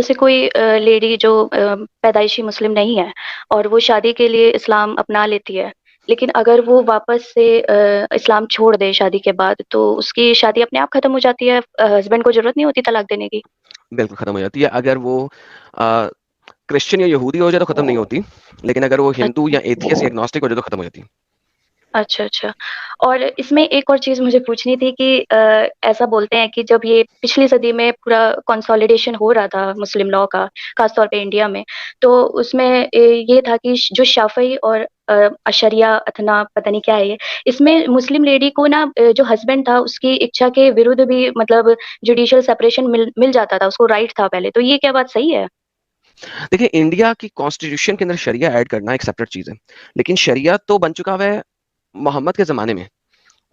جیسے کوئی لیڈی جو پیدائشی مسلم نہیں ہے اور وہ شادی کے لیے اسلام اپنا لیتی ہے، لیکن اگر وہ واپس سے اسلام چھوڑ دے شادی کے بعد، تو اس کی شادی اپنے آپ ختم ہو جاتی ہے، ہسبینڈ کو ضرورت نہیں ہوتی طلاق دینے کی؟ بالکل ختم ہو جاتی ہے. اگر وہ کرسچن یا یہودی ہو جائے تو ختم نہیں ہوتی، لیکن اگر وہ ہندو اچھا یا ایتھیس یا ایگنوسٹک ہو جائے تو ختم ہو جاتی ہے. اچھا اچھا. اور اس میں ایک اور چیز مجھے پوچھنی تھی کہ ایسا بولتے ہیں کہ جب یہ پچھلی صدی میں پورا کنسالیڈیشن ہو رہا تھا مسلم لاء کا، خاص طور پہ انڈیا میں، تو اس میں یہ تھا کہ جو شافعی اور اشریہ اتنا پتہ نہیں کیا ہے یہ، اس میں مسلم لیڈی کو نا جو ہسبینڈ تھا اس کی اچھا کے ورودھ بھی مطلب جوڈیشل سپریشن مل جاتا تھا، اس کو رائٹ تھا پہلے. تو یہ کیا بات صحیح ہے؟ دیکھیں انڈیا کی کانسٹیٹیوشن کے اندر شریعہ ایڈ کرنا ایک سیپریٹ چیز ہے، لیکن شریعہ تو بن چکا ہوا ہے محمد کے زمانے میں،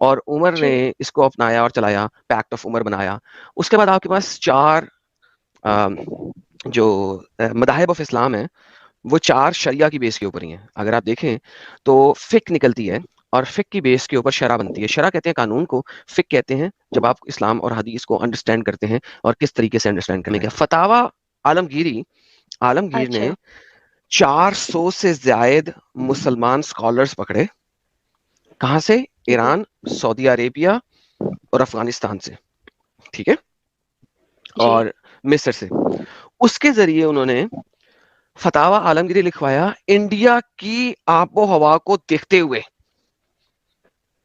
اور عمر نے جی اس کو اپنایا اور چلایا، پیکٹ آف عمر بنایا. اس کے بعد آپ کے پاس چار جو مذاہب آف اسلام ہیں وہ چار شریعہ کی بیس کے اوپر ہی ہیں. اگر آپ دیکھیں تو فقہ نکلتی ہے اور فقہ کی بیس کے اوپر شرع بنتی ہے. شرع کہتے ہیں قانون کو، فقہ کہتے ہیں جب آپ اسلام اور حدیث کو انڈرسٹینڈ کرتے ہیں اور کس طریقے سے انڈرسٹینڈ کرنے کا. فتاوی عالمگیر نے اچھا 400 سے زائد مسلمان اسکالرز پکڑے. کہاں سے؟ جی ایران، سعودی عربیہ اور افغانستان سے، ٹھیک ہے، جی اور مصر سے. اس کے ذریعے انہوں نے فتاوی عالمگیری لکھوایا انڈیا کی آب و ہوا کو دیکھتے ہوئے،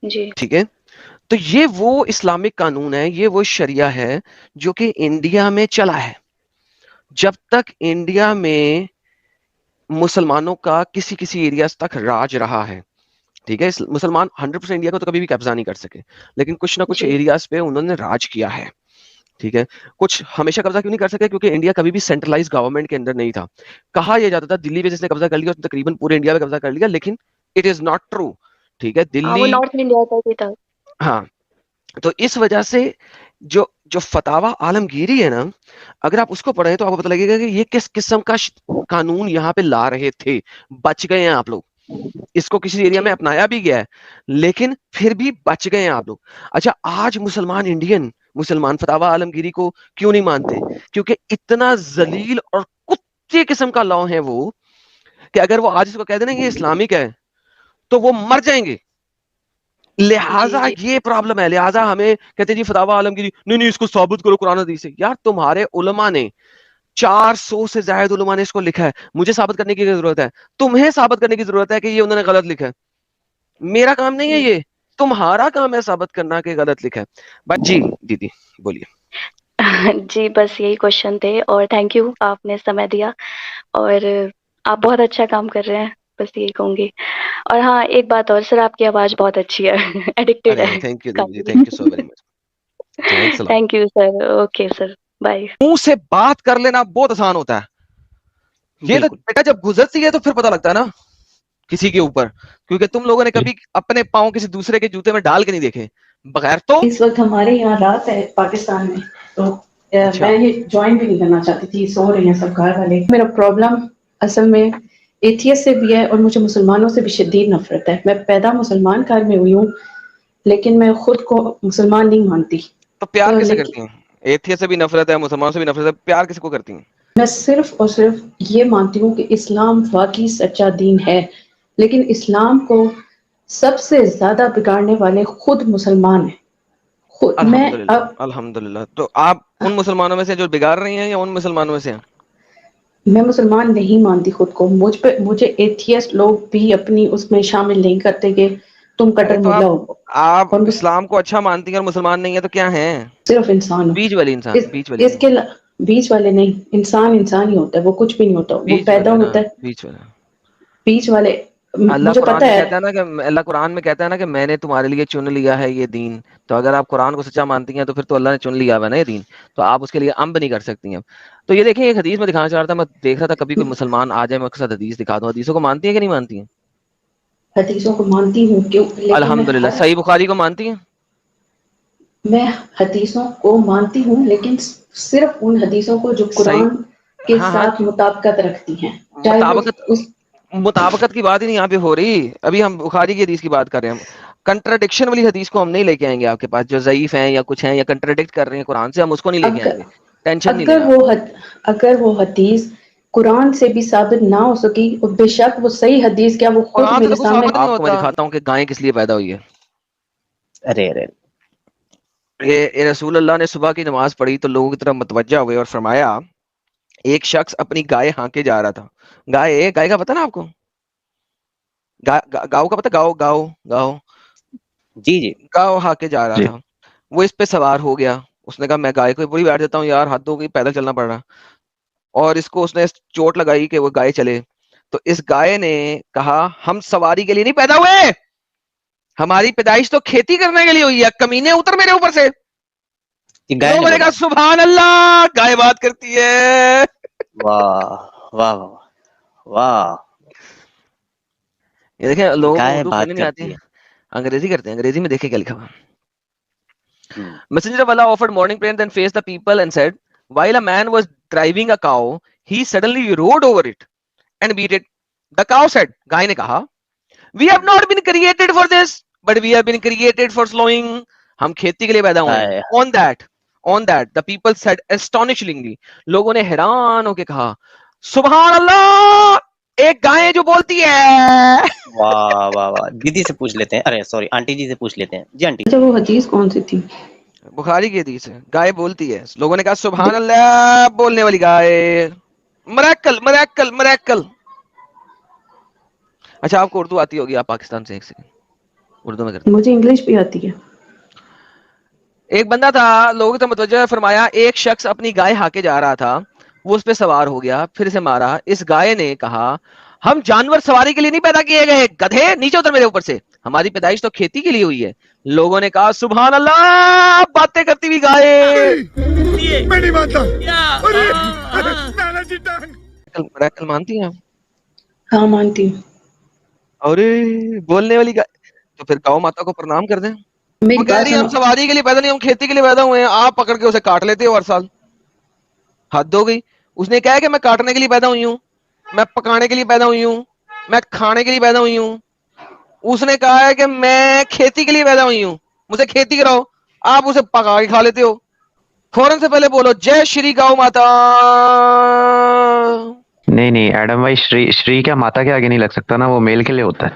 جی ٹھیک ہے. تو یہ وہ اسلامک قانون ہے، یہ وہ شریعہ ہے جو کہ انڈیا میں چلا ہے. جب تک انڈیا میں مسلمانوں کا کسی ایریاز تک راج رہا ہے، ٹھیک ہے، مسلمان 100% انڈیا کو تو کبھی بھی قبضہ نہیں کر سکے، لیکن کچھ نہ کچھ جی ایریاز پہ انہوں نے راج کیا ہے، ٹھیک ہے. کچھ ہمیشہ قبضہ کیوں نہیں کر سکے؟ کیونکہ انڈیا کبھی بھی سینٹرلائز گورنمنٹ کے اندر نہیں تھا. کہا یہ جاتا تھا دلی پہ جس نے قبضہ کر لیا اس نے تقریباً پورے انڈیا پہ قبضہ کر لیا، لیکن اٹ از ناٹ ٹرو، ٹھیک ہے. ہاں، وہ دلی، نارتھ انڈیا کا ہی تھا. ہاں. تو اس وجہ سے جو فتاوی عالمگیری ہے نا، اگر آپ اس کو پڑھیں تو آپ کو پتہ لگے گا کہ یہ کس قسم کا قانون یہاں پہ لا رہے تھے. بچ گئے ہیں آپ لوگ، اس کو کسی ایریا جی میں اپنایا بھی گیا ہے لیکن پھر بھی بچ گئے ہیں آپ لوگ. اچھا آج مسلمان فتاوی عالمگیری کو کیوں نہیں مانتے؟ کیونکہ اتنا ذلیل اور کتے قسم کا لا ہے وہ، کہ اگر وہ آج اس کو کہہ دیں نا یہ اسلامک ہے تو وہ مر جائیں گے. جی لہٰذا جی یہ پرابلم ہے. لہٰذا ہمیں کہتے ہیں جی فتاوی عالمگیری نہیں اس کو ثابت کرو قرآن حدیث سے. یار تمہارے علماء نے 400 سے زائد علماء نے اس کو لکھا ہے، مجھے ثابت کرنے کی ضرورت ہے؟ تمہیں ثابت کرنے کی ضرورت ہے کہ یہ انہوں نے غلط لکھا ہے. میرا کام نہیں ہے، یہ تمہارا کام ہے ثابت کرنا کہ غلط لکھا ہے. جی دیدی بولیے. جی بس یہی کوشچن تھے، اور تھینک یو آپ نے سمے دیا، اور آپ بہت اچھا کام کر رہے ہیں، بس یہی کہوں گی. اور ہاں ایک بات اور، سر آپ کی آواز بہت اچھی ہے، ایڈکٹیڈ ارے ہے تھینک یو دیدی، کافی. Thank you so very much, thanks a lot. Thank you sir, okay sir, bye. منہ سے بات کر لینا بہت آسان ہوتا ہے، یہ تو بیٹا جب گزرتی ہے تو پھر پتہ لگتا ہے نا کسی کے اوپر، کیونکہ تم لوگوں نے کبھی اپنے پاؤں کسی دوسرے کے جوتے میں ڈال کے نہیں دیکھے بغیر تو. اس وقت ہمارے یہاں رات ہے پاکستان میں، تو اچھا میں یہ جوائن بھی نہیں کرنا چاہتی تھی، سو رہے ہیں سب گھر والے. میرا پرابلم اصل میں ایتھیس سے بھی ہے اور مجھے مسلمانوں سے بھی شدید نفرت ہے. میں پیدا مسلمان گھر میں ہوئی ہوں لیکن میں خود کو مسلمان نہیں مانتی. تو پیار کسے لیکن کرتی ہیں؟ ایتھیس سے بھی نفرت ہے، مسلمانوں سے بھی نفرت ہے، پیار کس کو کرتی ہیں؟ میں صرف اور صرف یہ مانتی ہوں کہ اسلام واقعی سچا دین ہے، لیکن اسلام کو سب سے زیادہ بگاڑنے والے خود مسلمان ہیں. میں الحمدللہ اب الحمدللہ. تو آپ ان مسلمانوں میں سے جو بگاڑ رہی ہیں یا ان مسلمانوں میں سے ہیں؟ میں مسلمان نہیں مانتی خود کو. مجھے ایتھیسٹ لوگ بھی اپنی اس میں شامل نہیں کرتے کہ تم ارے کٹر تو ملا ہو. آپ اور اسلام کو اچھا مانتی ہیں اور مسلمان نہیں ہیں تو کیا ہیں؟ صرف انسان ہو. بیچ والی انسان، بیچ والی اس کے بیچ والے نہیں، انسان انسان ہی ہوتا ہے، وہ کچھ بھی نہیں ہوتا. وہ بیچ پیدا والے نا، ہوتا ہے بیچ والا. بیچ والے. اللہ مجھے قرآن پتا میں ہے کہتا ہے نا کہ اللہ قرآن میں کہتا ہے نا کہ میں نے تمہارے لیے چن لیا ہے یہ دین. تو اگر آپ قرآن کو سچا مانتی ہیں تو پھر تو اللہ نے چن لیا ہوا نا یہ دین، تو آپ اس کے لیے امب نہیں کر سکتی ہیں. تو یہ دیکھیں ایک حدیث میں دکھانا چاہ رہا تھا، میں دیکھ رہا تھا کبھی کوئی مسلمان آ جائے میں اس کے ساتھ حدیث دکھا دوں. حدیثوں کو مانتی ہیں کہ نہیں مانتی ہیں؟ حدیثوں کو مانتی ہوں کیوں، لیکن الحمدللہ. صحیح بخاری کو مانتی ہیں؟ میں حدیثوں کو مانتی ہوں لیکن صرف ان حدیثوں کو جو صحیح، قرآن کے ہاں ہاں. ساتھ مطابقت رکھتی ہیں، چاہے وہ مطابقت اس. مطابقت کی بات ہی نہیں یہاں پہ ہو رہی. ابھی ہم بخاری کی حدیث کی بات کر رہے ہیں. کنٹراڈکشن والی حدیث کو ہم نہیں لے کے آئیں گے آپ کے پاس، جو ضعیف ہیں یا کچھ ہیں یا کنٹراڈکٹ کر رہے ہیں قرآن سے، ہم اس کو نہیں لے اب کے آئیں گے. ٹینشن نہیں لینا. اگر وہ حدیث قرآن سے بھی ثابت نہ ہو سکی اور بے شک وہ صحیح حدیث کیا وہ خود قرآن سے میرے تو سامنے. ثابت نہیں ہوتا. آپ کو میں دکھاتا ہوں کہ گائیں کس لیے پیدا ہوئی ہے. ارے ارے یہ رسول اللہ نے صبح کی نماز پڑھی تو لوگوں کی طرف متوجہ ہوئے اور فرمایا ایک شخص اپنی گائے ہانکے جا رہا تھا. گائے کا پتہ نا آپ کو؟ گاؤں کا پتہ؟ گاؤں جی جی گاؤں ہانکے جا رہا تھا. وہ اس پہ سوار ہو گیا. اس نے کہا میں گائے کو پوری بیٹھ دیتا ہوں یار، حد ہو گئی، پیدل چلنا پڑ رہا. اور اس کو اس نے چوٹ لگائی کہ وہ گائے چلے. تو اس گائے نے کہا ہم سواری کے لیے نہیں پیدا ہوئے، ہماری پیدائش تو کھیتی کرنے کے لیے ہوئی ہے، کمینے اتر میرے اوپر سے. لوگوں نے کہا سبحان اللہ، گائے بات کرتی ہے. واہ واہ واہ. یہ دیکھیں لوگوں کو گائے اردو بات پڑھنے نہیں آتی، کرتی ہے. انگریزی کرتے ہیں. انگریزی میں دیکھیں کیا لکھا ہوا. Messenger of Allah offered morning prayer then faced the people and said, while a man was driving a cow, he suddenly rode over it and beat it. The cow said, گائے نے کہا, we have not been created for this, but we have been created for slowing. ہم کھیتی کے لیے پیدا ہوئے ہیں. On that, the people said astonishingly. لوگوں نے حیران ہو کے کہا, سبحان اللہ, ایک گائے جو بولتی ہے. واہ واہ واہ. دیدی سے پوچھ لیتے ہیں، ارے سوری آنٹی جی سے پوچھ لیتے ہیں. جی آنٹی. اچھا وہ حدیث کون سی تھی؟ بخاری کی حدیث ہے، گائے بولتی ہے. لوگوں نے کہا سبحان اللہ، بولنے والی گائے. Miracle miracle miracle. اچھا آپ کو اردو آتی ہوگی، آپ پاکستان سے. ایک سیکنڈ اردو میں کرتے ہیں. مجھے انگلش بھی آتی ہے. ایک بندہ تھا، لوگوں تو متوجہ فرمایا ایک شخص اپنی گائے ہاکے جا رہا تھا، وہ اس پہ سوار ہو گیا، پھر اسے مارا. اس گائے نے کہا ہم جانور سواری کے لیے نہیں پیدا کیے گئے، گدھے نیچے اتر میرے اوپر سے، ہماری پیدائش تو کھیتی کے لیے ہوئی ہے. لوگوں نے کہا سبحان اللہ، باتیں کرتی ہوئی گائے. مریکل مانتی ہیں آپ؟ ہاں مانتی ہوں. ارے بولنے والی گائے. تو پھر گاؤں ماتا کو پرنام کر دیں. وہ کہہ رہی ہیں ہم سواری کے لیے پیدا نہیں، ہم کھیتی کے لیے پیدا ہوئے ہیں. آپ پکڑ کے اسے کاٹ لیتے ہو ہر سال. حد ہو گئی. اس نے کہا کہ میں کاٹنے کے لیے پیدا ہوئی ہوں، میں پکانے کے لیے پیدا ہوئی ہوں، میں کھانے کے لیے پیدا ہوئی ہوں. اس نے کہا ہے کہ میں کھیتی کے لیے پیدا ہوئی ہوں، مجھے کھیتی کراؤ. آپ اسے پکا کے کھا لیتے ہو. فوراً سے پہلے بولو جے شری گاؤں ماتا. نہیں ایڈم بھائی، شری کیا ماتا کے آگے نہیں لگ سکتا نا، وہ میل کے لیے ہوتا ہے.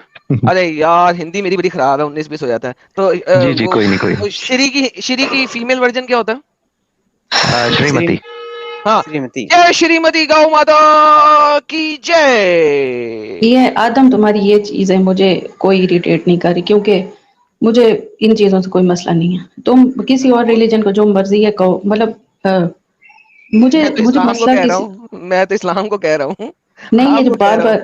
ارے یار ہندی میری بڑی خراب ہے، 19-20 ہو جاتا ہے. تو جی کوئی نہیں. شری کی فیمیل ورژن کیا ہوتا ہے؟ شریمتی. ہاں، جے شریمتی گاؤں ماتا کی جے. یہ آدم تمہاری یہ چیز ہے مجھے کوئی اریٹیٹ نہیں کر رہی، کیونکہ مجھے ان چیزوں سے کوئی مسئلہ نہیں ہے. تم کسی اور ریلیجن کو جو مرضی ہے کہو، مطلب مجھے مسئلہ کسی، میں تو اسلام کو کہہ رہا ہوں. نہیں یہ جو بار بار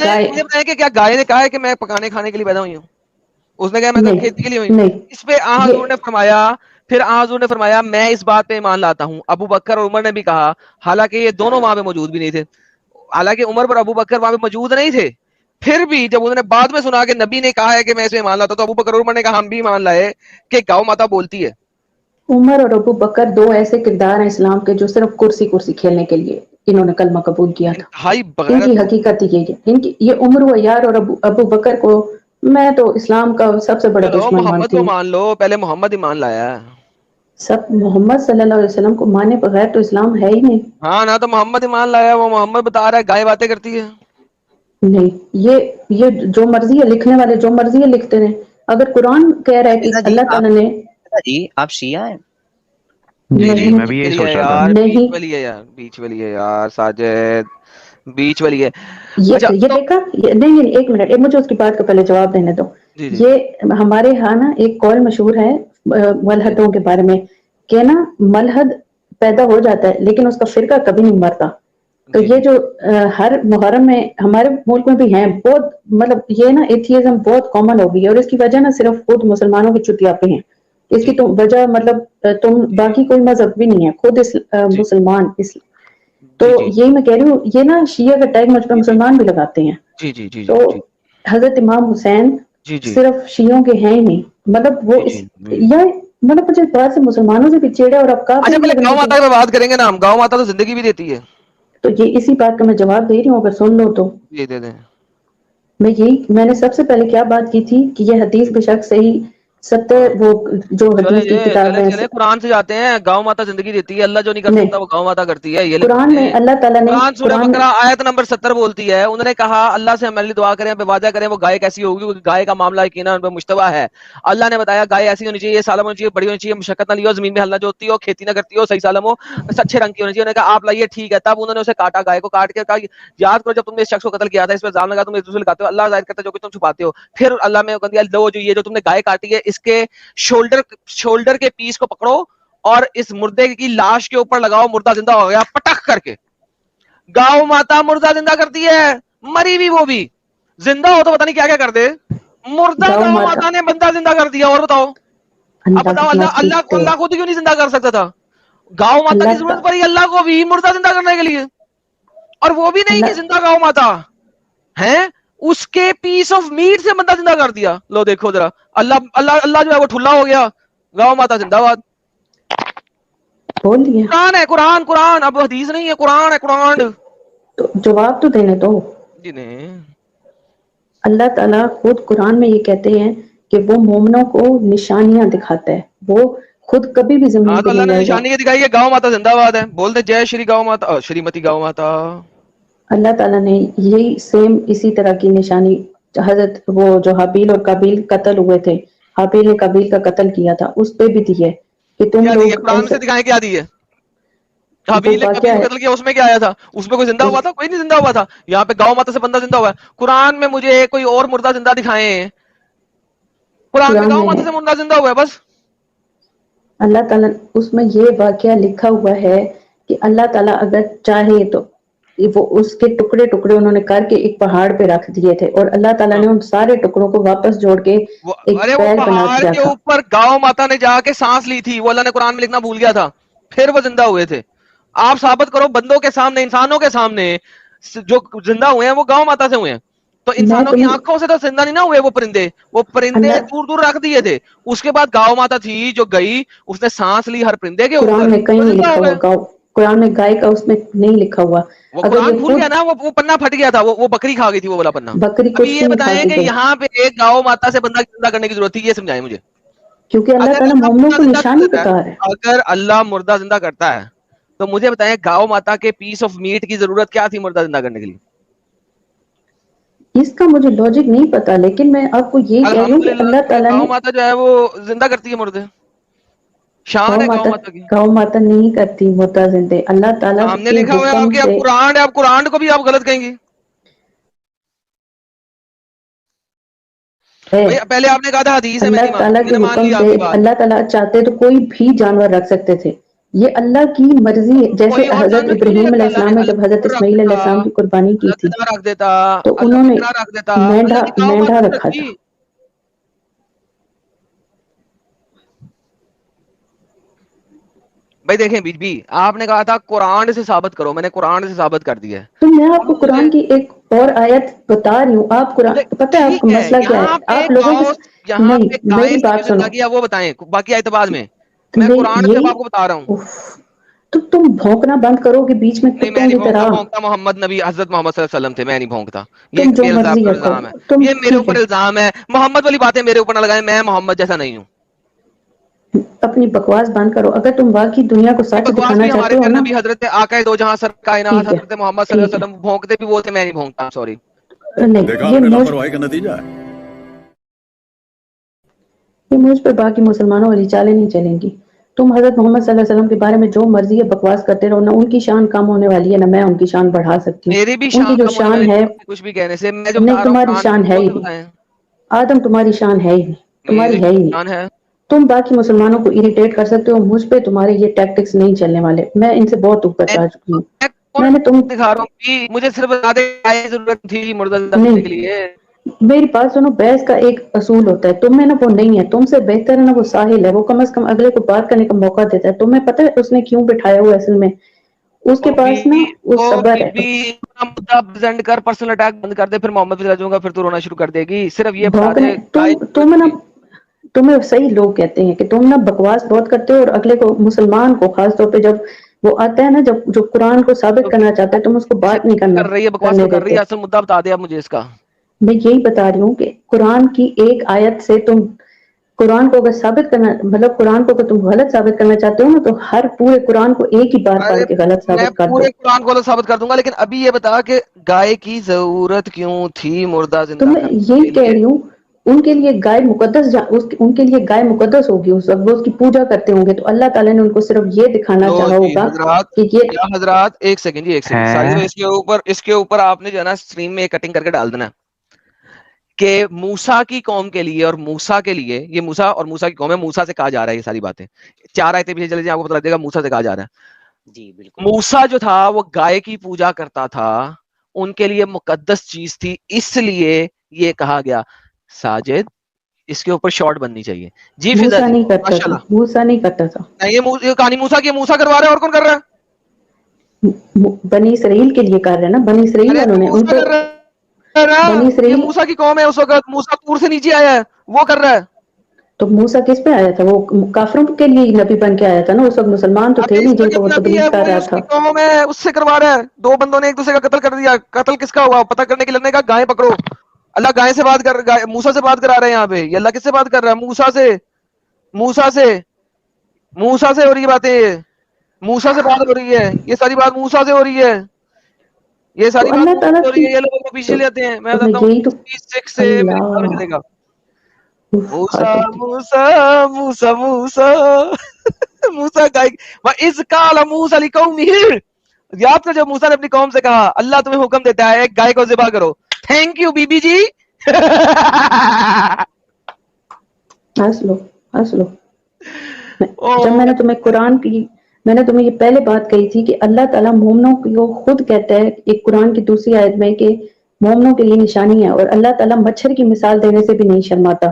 گائے، کیا گائے نے کہا ہے کہ میں پکانے کھانے کے لیے پیدا ہوئی ہوں؟ اس نے کہا میں تو کھیتی کے لیے ہوئی ہوں. اس پہ حضور نے فرمایا، پھر حضور نے فرمایا میں اس بات پہ ایمان لاتا ہوں. ابو بکر اور عمر نے بھی کہا، حالانکہ یہ دونوں وہاں پہ موجود بھی نہیں تھے. حالانکہ عمر اور ابو بکر وہاں پہ موجود نہیں تھے، پھر بھی جب انہوں نے بعد میں سنا کہ نبی نے کہا ہے کہ میں اس میں ایمان لاتا ہوں، تو ابو بکر اور عمر نے کہا ہم بھی ایمان لائے کہ گاؤں ماتا بولتی ہے. عمر اور ابو بکر دو ایسے کردار ہیں اسلام کے جو صرف کرسی کھیلنے کے لیے انہوں نے کلمہ قبول کیا تھا. ان کی حقیقت یہ ہے، یہ عمر و یار اور ابو بکر کو میں تو اسلام کا سب سے بڑا دشمن محمد مانتی کو ہوں. مان لو، پہلے محمد ایمان لایا. سب محمد صلی اللہ علیہ وسلم کو مانے بغیر تو اسلام ہے ہی نہیں. ہاں نہ تو محمد ایمان لایا، وہ محمد بتا رہا ہے گائے باتیں کرتی ہے. نہیں، یہ جو مرضی ہے لکھنے والے جو مرضی ہے لکھتے رہیں. اگر قرآن کہہ رہا ہے کہ اللہ تعالیٰ نے، جی آپ شیعہ ہیں؟ جی میں بھی یہی سوچ رہا تھا. نہیں، بیچ والی ہے یار ساجد، بیچ والی ہے. یہ دیکھا، نہیں ایک منٹ، مجھے اس کی بات کا پہلے جواب دینے دو. یہ ہمارے ہاں نا ایک قول مشہور ہے ملحدوں کے بارے میں کہ نا ملحد پیدا ہو جاتا ہے لیکن اس کا فرقہ کبھی نہیں مرتا. تو یہ جو ہر محرم میں ہمارے ملک میں بھی ہیں بہت، مطلب یہ نا ایتھیزم بہت کامن ہو گئی ہے، اور اس کی وجہ نا صرف خود مسلمانوں کی چٹیاں پہ ہیں. اس کی وجہ مطلب تم باقی کوئی مذہب بھی نہیں ہے، خود مسلمان. تو یہی میں کہہ رہی ہوں، یہ نا شیعہ کا ٹیگ مجھ پہ مسلمان بھی لگاتے ہیں. تو حضرت امام حسین صرف شیعوں کے ہیں ہی نہیں، مطلب وہ مطلب مجھے بہت سے مسلمانوں سے بھی چیڑے اور افکار. اچھا پہلے گاؤں ماتا کی بات کریں گے نا ہم. گاؤں ماتا تو زندگی بھی دیتی ہے. تو یہ اسی بات کا میں جواب دے رہی ہوں، اگر سن لو تو. یہ دے دیں. میں نے سب سے پہلے کیا بات کی تھی کہ یہ حدیث بے شک صحیح 70 وہ جو حدیث کی کتاب ہے قرآن سے جاتے ہیں. گاؤں ماتا زندگی دیتی ہے, اللہ جو نہیں کر سکتا وہ گاؤں ماتا کرتی ہے. یہ قرآن میں اللہ تعالیٰ نے قرآن سورہ بقرہ آیت نمبر 70 بولتی ہے, انہوں نے کہا اللہ سے ہمارے لیے دعا کریں, پہ وعدہ کریں وہ گائے کیسی ہوگی, کیونکہ گائے کا معاملہ یقینا ان پہ مشتبہ ہے. اللہ نے بتایا گائے ایسی ہونی چاہیے, سالم ہونی چاہیے, بڑی ہونی چاہیے, مشقت نہ لی ہو, زمین میں ہل نہ جوتتی ہو, کھیتی نہ کرتی ہو, صحیح سالم ہو, اچھے رنگ کی ہونی چاہیے. انہوں نے کہا آپ لائیے, ٹھیک ہے. تب انہوں نے اسے کاٹا, گائے کو کاٹ کے کہا یاد کرو جب تم نے اس شخص کو قتل کیا تھا, اس پہ الزام لگا, تم ایک دوسرے لگاتے ہو, اللہ ظاہر کرتا ہے جو کہ تم چھپاتے ہو. پھر اللہ میں کہا لو جو یہ جو تم نے گائے کاٹی ہے اس کے شولڈر کے پیس کو پکڑو اور اس مردے کی لاش کے اوپر لگاؤ, مردہ زندہ ہو گیا پٹخ کر کے. گاؤں ماتا مردہ زندہ کرتی ہے, مری بھی وہ بھی, زندہ ہو تو پتہ نہیں کیا کیا کر دے. مردہ گاؤں ماتا نے بندہ زندہ کر دیا. اور بتاؤ اب بتاؤ اللہ خود کیوں نہیں زندہ کر سکتا تھا؟ گاؤں ماتا کی ضرورت پڑی اللہ کو بھی مردہ زندہ کرنے کے لیے, اور وہ بھی نہیں کہ زندہ گاؤں ماتا ہے, اس کے پیس آف میٹ سے بندہ زندہ کر دیا. لو دیکھو ذرا, اللہ جو ہے وہ ٹھلا ہو گیا, گاؤں ماتا زندہ باد. قرآن ہے, قرآن اب حدیث نہیں ہے, قرآن ہے, قرآن. تو جواب تو دینے دو. جی نہیں, اللہ تعالیٰ خود قرآن میں یہ کہتے ہیں کہ وہ مومنوں کو نشانیاں دکھاتا ہے, وہ خود کبھی بھی زمین پہ اللہ نہیں نے جائے گا. نشانی دکھائی ہے, گاؤں ماتا زندہ باد ہے. بول دے جے شری گاؤں ماتا, شری متی گاؤں ماتا. اللہ تعالیٰ نے یہی سیم اسی طرح کی نشانی حضرت وہ جو حابیل اور قابیل قتل ہوئے تھے, حابیل نے قابیل کا قتل کیا تھا, اس پہ بھی دی ہے کہ تم کیا دی ہے لوگ قرآن سے دکھائیں, کیا دی ہے؟ حابیل نے قابیل کو قتل کیا, اس میں کیا آیا تھا؟ اس میں کوئی زندہ ہوا تھا؟ کوئی نہیں زندہ ہوا تھا. یہاں پہ گاؤں ماتا سے بندہ زندہ ہوا ہے. قرآن میں مجھے کوئی اور مردہ زندہ دکھائیں, قرآن میں گاؤں ماتا سے مردہ زندہ ہوا ہے بس. اللہ تعالیٰ اس میں یہ واقعہ لکھا ہوا ہے کہ اللہ تعالیٰ اگر چاہے تو وہ اس کے ٹکڑے ٹکڑے انہوں نے کر کے ایک پہاڑ پہ رکھ دیے تھے, اور اللہ تعالیٰ نے ان سارے ٹکڑوں کو واپس جوڑ کے ایک ارے وہ پیر بنا پہاڑ دیا کے تھا. اوپر گاؤں ماتا نے جا کے سانس لی تھی, وہ اللہ نے قرآن میں لکھنا بھول گیا تھا, پھر وہ زندہ ہوئے تھے. آپ ثابت کرو بندوں کے سامنے, انسانوں کے سامنے جو زندہ ہوئے ہیں وہ گاؤں ماتا سے ہوئے ہیں. تو انسانوں کی آنکھوں سے تو زندہ نہیں نہ ہوئے وہ پرندے دور دور رکھ دیے تھے. اس کے بعد گاؤں ماتا تھی جو گئی, اس نے سانس لی ہر پرندے کے اوپر, قرآن میں کہیں نہیں لکھا ہوا, قرآن میں گائے کا اس میں نہیں لکھا ہوا. وہ قرآن بھول گیا نا, وہ پنا پھٹ گیا تھا, وہ بکری کھا گئی تھی وہ والا پنا. بکری ابھی یہ بتائیں کہ یہاں پہ ایک گاؤں ماتا سے بندہ زندہ کرنے کی ضرورت تھی, یہ سمجھائیں مجھے. کیونکہ اللہ تعالیٰ مومنوں کو نشانی بتا رہا ہے. اگر اللہ مردہ زندہ کرتا ہے تو مجھے بتائیں گاؤں ماتا کے پیس آف میٹ کی ضرورت کیا تھی مردہ زندہ کرنے کے لیے؟ اس کا مجھے لاجک نہیں پتا, لیکن میں آپ کو یہ کہہ رہی ہوں کہ اللہ تعالیٰ نے گاؤں ماتا جو ہے وہ زندہ کرتی ہے مردے, شان ہے گاؤں ماتا کی. گاؤں ماتا نہیں کرتی مردہ زندہ, اللہ تعالیٰ ہم نے لکھا ہوا ہے آپ کے, اب قرآن ہے, آپ قرآن کو بھی آپ غلط کہیں گے. پہلے آپ نے کہا تھا حدیث ہے, اللہ تعالیٰ کے حکم سے اللہ تعالیٰ چاہتے تو کوئی بھی جانور رکھ سکتے تھے, یہ اللہ کی مرضی ہے. جیسے حضرت ابراہیم علیہ السلام نے جب حضرت اسماعیل علیہ السلام کی قربانی کی تھی تو انہوں نے مینڈا رکھا تھا. بھائی دیکھیں بیچ بھی آپ نے کہا تھا قرآن سے ثابت کرو, میں نے قرآن سے ثابت کر دیا ہے. تو میں آپ کو قرآن کی ایک اور آیت بتا رہی ہوں. آپ قرآن پتہ ہے آپ کو مسئلہ کیا ہے, آپ لوگوں کو نہیں میری بات سنو, وہ بتائیں باقی آیت بعد میں, میں قرآن سے آپ کو بتا رہا ہوں. تو تم بھونکنا بند کرو کہ بیچ میں نہیں, میں نہیں بھونکتا, محمد نبی حضرت محمد صلی اللہ علیہ وسلم تھے, میں نہیں بھونکتا. یہ جو میرے مرضی رکھو, الزام ہے, یہ میرے اوپر الزام ہے. محمد والی باتیں میرے اوپر نہ لگائیں, میں محمد جیسا نہیں ہوں. اپنی بکواس بند کرو. اگر تم واقعی دنیا کو سچ دکھانا چاہتے ہو نا, نبی حضرت آقا دو جہاں سر کائنات حضرت محمد صلی اللہ علیہ وسلم بھونکتے بھی وہ تھے, میں نہیں بھونکتا. سوری, یہ مجھ پہ باقی مسلمانوں والی چالیں نہیں چلیں گی. تم حضرت محمد صلی اللہ علیہ وسلم کے بارے میں جو مرضی ہے بکواس کرتے رہو, نہ ان کی شان کم ہونے والی ہے, نہ میں ان کی شان بڑھا سکتی ہوں. میری بھی ان کی جو شان شان ہے کچھ بھی کہنے سے, میں جو نہیں, تمہاری شان ہے ہی نہیں. آدم تمہاری شان ہے ہی نہیں, تمہاری ہے ہی نہیں. تم باقی مسلمانوں کو اریٹیٹ کر سکتے ہو, مجھ پہ تمہارے یہ ٹیکٹکس نہیں چلنے والے. میں ان سے بہت اوپر جا چکی ہوں. میں نے تم دکھا رہا ہوں, مجھے صرف ضرورت تھی مردہ نہیں, کے لیے. میری بات سنو, بحث کا ایک اصول ہوتا ہے, تم میں نا وہ نہیں ہے. تم سے بہتر ہے نا وہ ساحل ہے, وہ کم از کم اگلے کو بات کرنے کا موقع دیتا ہے. تمہیں پتہ ہے اس نے کیوں بٹھایا ہوا اصل میں, اس کے پاس نا وہ صبر ہے. مدعا پریزنٹ کر, پرسنل اٹیک بند کر دے, پھر محمد پہ جاؤں گا, پھر تو رونا شروع کر دے گی. صرف یہ بتا دے, تم نا, تمہیں صحیح لوگ کہتے ہیں کہ تم نا بکواس بہت کرتے ہو, اور اگلے کو, مسلمان کو خاص طور پہ جب وہ آتا ہے نا, جب جو قرآن کو ثابت کرنا چاہتا ہے, تم اس کو بات نہیں کرنا کر رہی ہے, بکواس کر رہی ہے. اصل مدعا بتا دیا مجھے اس کا. میں یہی بتا رہی ہوں کہ قرآن کی ایک آیت سے تم قرآن کو اگر ثابت کرنا مطلب قرآن کو اگر تم غلط ثابت کرنا چاہتے ہو نا تو ہر پورے قرآن کو ایک ہی بار پڑھ کے غلط میں ثابت کر دو. پورے قرآن کو ثابت کر دوں گا، لیکن ابھی یہ بتا کہ گائے کی ضرورت کیوں تھی مردہ تو زندہ میں یہی کہہ رہی ہوں ان کے لیے گائے مقدس ان کے لیے گائے مقدس ہوگی، اس وقت وہ اس کی پوجا کرتے ہوں گے، تو اللہ تعالیٰ نے ان کو صرف یہ دکھانا چاہا ہوگا کہ یہ حضرات ایک سیکنڈ جی، ایک سیکنڈ، اس کے اوپر آپ نے جو ہے نا اسٹریم میں کٹنگ کر کے ڈال دینا کہ موسیٰ کی قوم کے لیے اور موسیٰ کے لیے، یہ موسیٰ اور موسیٰ کی قوم ہے، موسیٰ سے کہا جا رہا ہے یہ ساری باتیں، 4 آیتیں پیچھے چلے جائیں آپ کو پتہ لگ جائے گا موسیٰ سے کہا جا رہا ہے. جی بالکل. موسیٰ جو تھا وہ گائے کی پوجا کرتا تھا، ان کے لیے مقدس چیز تھی، اس لیے یہ کہا گیا. ساجد اس کے اوپر شارٹ بننی چاہیے جی. موسیٰ نہیں کرتا تھا، موسیٰ نہیں کرتا تھا. یہ کہانی موسیٰ کی، موسیٰ کروا رہا ہے اور کون کر رہا ہے؟ بنی اسرائیل کے لیے کر رہے ہیں نا، بنی اسرائیل والوں نے ان کو بنی اسرائیل موسیٰ کی قوم ہے، اس وقت موسیٰ طور سے نیچے آیا ہے، وہ کر رہا ہے. تو موسیٰ کس پہ آیا تھا؟ وہ کافروں کے لیے نبی بن کے آیا تھا نا، اس وقت مسلمان تو تھے نہیں جن کو وہ تبلیغ کر رہا تھا. قوم ہے اس سے کروا رہا ہے. 2 بندوں نے ایک دوسرے کا قتل کر دیا. قتل کس کا ہوا پتہ کرنے کے لیے کہا گائے پکڑو. اللہ گائے سے بات کر، موسیٰ سے بات کرا رہے ہیں یہاں پہ. یہ اللہ کس سے بات کر رہا ہے؟ موسیٰ سے. موسیٰ سے ہو رہی باتیں، موسیٰ سے بات ہو رہی ہے، یہ ساری بات موسیٰ سے ہو رہی ہے، یہ ساری بات ہو رہی ہے. یہ لوگ پیچھے لیتے ہیں. میں بتاتا ہوں 6 سے چلے گا. موسیٰ موسیٰ موسیٰ موسیٰ موسیٰ اس کال موسیٰ لقومہ، یاد کر جب موسیٰ نے اپنی قوم سے کہا اللہ تمہیں حکم دیتا ہے ایک گائے کو ذبح کرو. تھینک یو بی بی جی. ہنس لو. جب میں نے تمہیں قرآن کی میں نے تمہیں یہ پہلے بات کہی تھی کہ اللہ تعالیٰ مومنوں کو خود کہتا ہے ایک قرآن کی دوسری آیت میں کہ مومنوں کے لیے نشانی ہے، اور اللہ تعالیٰ مچھر کی مثال دینے سے بھی نہیں شرماتا.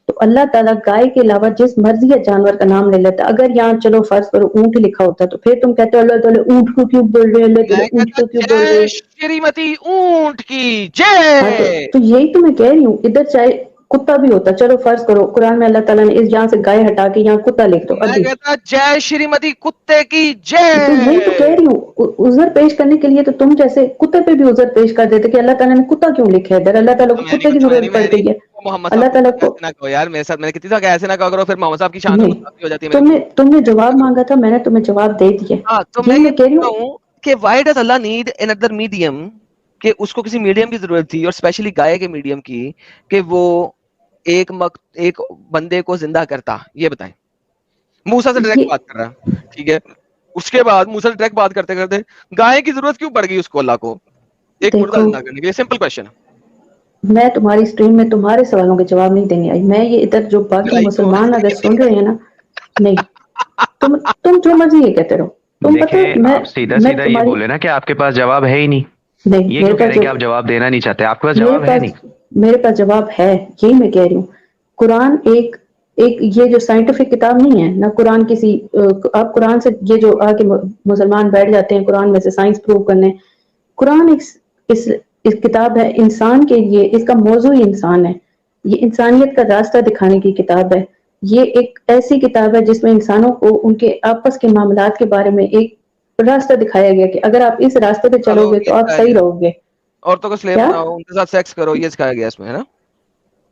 تو اللہ تعالیٰ گائے کے علاوہ جس مرضی جانور کا نام لے لیتا. اگر یہاں چلو فرض کرو اونٹ لکھا ہوتا تو پھر تم کہتے ہو اللہ تعالیٰ اونٹ کو کیوں بول رہے ہیں، اللہ تعالیٰ اونٹ کو کیوں بول رہے ہیں. شریمتی اونٹ کی جے. تو یہی تو میں کہہ رہی ہوں، ادھر چاہے کتا بھی ہوتا، چلو فرض کرو قرآن میں اللہ تعالیٰ نے اس یہاں سے گائے ہٹا کے یہاں کتا لکھ دو. میں کہتا جے شریمتی کتے کی جے. تو یہی تو کہہ رہی ہوں، عذر پیش کرنے کے لیے تو تم جیسے کتے پہ بھی عذر پیش کر دیتے کہ اللہ تعالیٰ نے کتا کیوں لکھا ہے ادھر، اللہ تعالیٰ کو کتے کی ضرورت پڑ گئی ہے. اللہ تعالیٰ کو یار میرے ساتھ میں نے کتنی دفعہ ایسے نہ کہا کرو، پھر محمد صاحب کی شان ہو جاتی ہے. تم نے جواب مانگا تھا، میں نے تمہیں جواب دے دیا. تو میں یہ کہہ رہا ہوں کہ why does Allah need another medium، کہ اس کو کسی میڈیم کی ضرورت تھی، اور اسپیشلی گائے کے میڈیم کی، کہ وہ ایک بندے کو زندہ کرتا. یہ بتائیں. موسیٰ سے ڈائریکٹ بات کر رہا ہے، ٹھیک ہے. اس کے بعد موسیٰ سے ڈائریکٹ بات کرتے کرتے گائے کی ضرورت کیوں پڑ گئی اس کو اللہ کو ایک مردہ زندہ کرنے کے لیے؟ Simple question. میں تمہاری اسٹریم میں تمہارے سوالوں کے جواب نہیں دینے آئی. میں یہ ادھر جو باقی مسلمان اگر سن رہے ہیں نا، نہیں تم جو مرضی یہ کہتے رہو. تم پتہ سیدھا یہ بولے نا کہ آپ کے پاس جواب ہے ہی نہیں. یہ کیوں کہہ رہے ہیں کہ آپ جواب دینا نہیں چاہتے؟ آپ کے پاس جواب ہے نہیں. میرے پاس جواب ہے، یہی میں کہہ رہی ہوں. قرآن ایک یہ جو سائنٹیفک کتاب نہیں ہے، نہ قرآن کسی آپ قرآن سے یہ جو آ کے مسلمان بیٹھ جاتے ہیں قرآن میں سے سائنس پروو کرنے. قرآن ایک کتاب ہے انسان کے لیے، اس کا موضوع ہی انسان ہے. یہ انسانیت کا راستہ دکھانے کی کتاب ہے. یہ ایک ایسی کتاب ہے جس میں انسانوں کو ان کے آپس کے معاملات کے بارے میں ایک راستہ دکھایا گیا کہ اگر آپ اس راستے پہ چلو گے تو آپ صحیح رہو گے. عورتوں کو سلیو بناؤ، ان کے ساتھ سیکس کرو، یہ سکھایا گیا اس میں، ہے نا.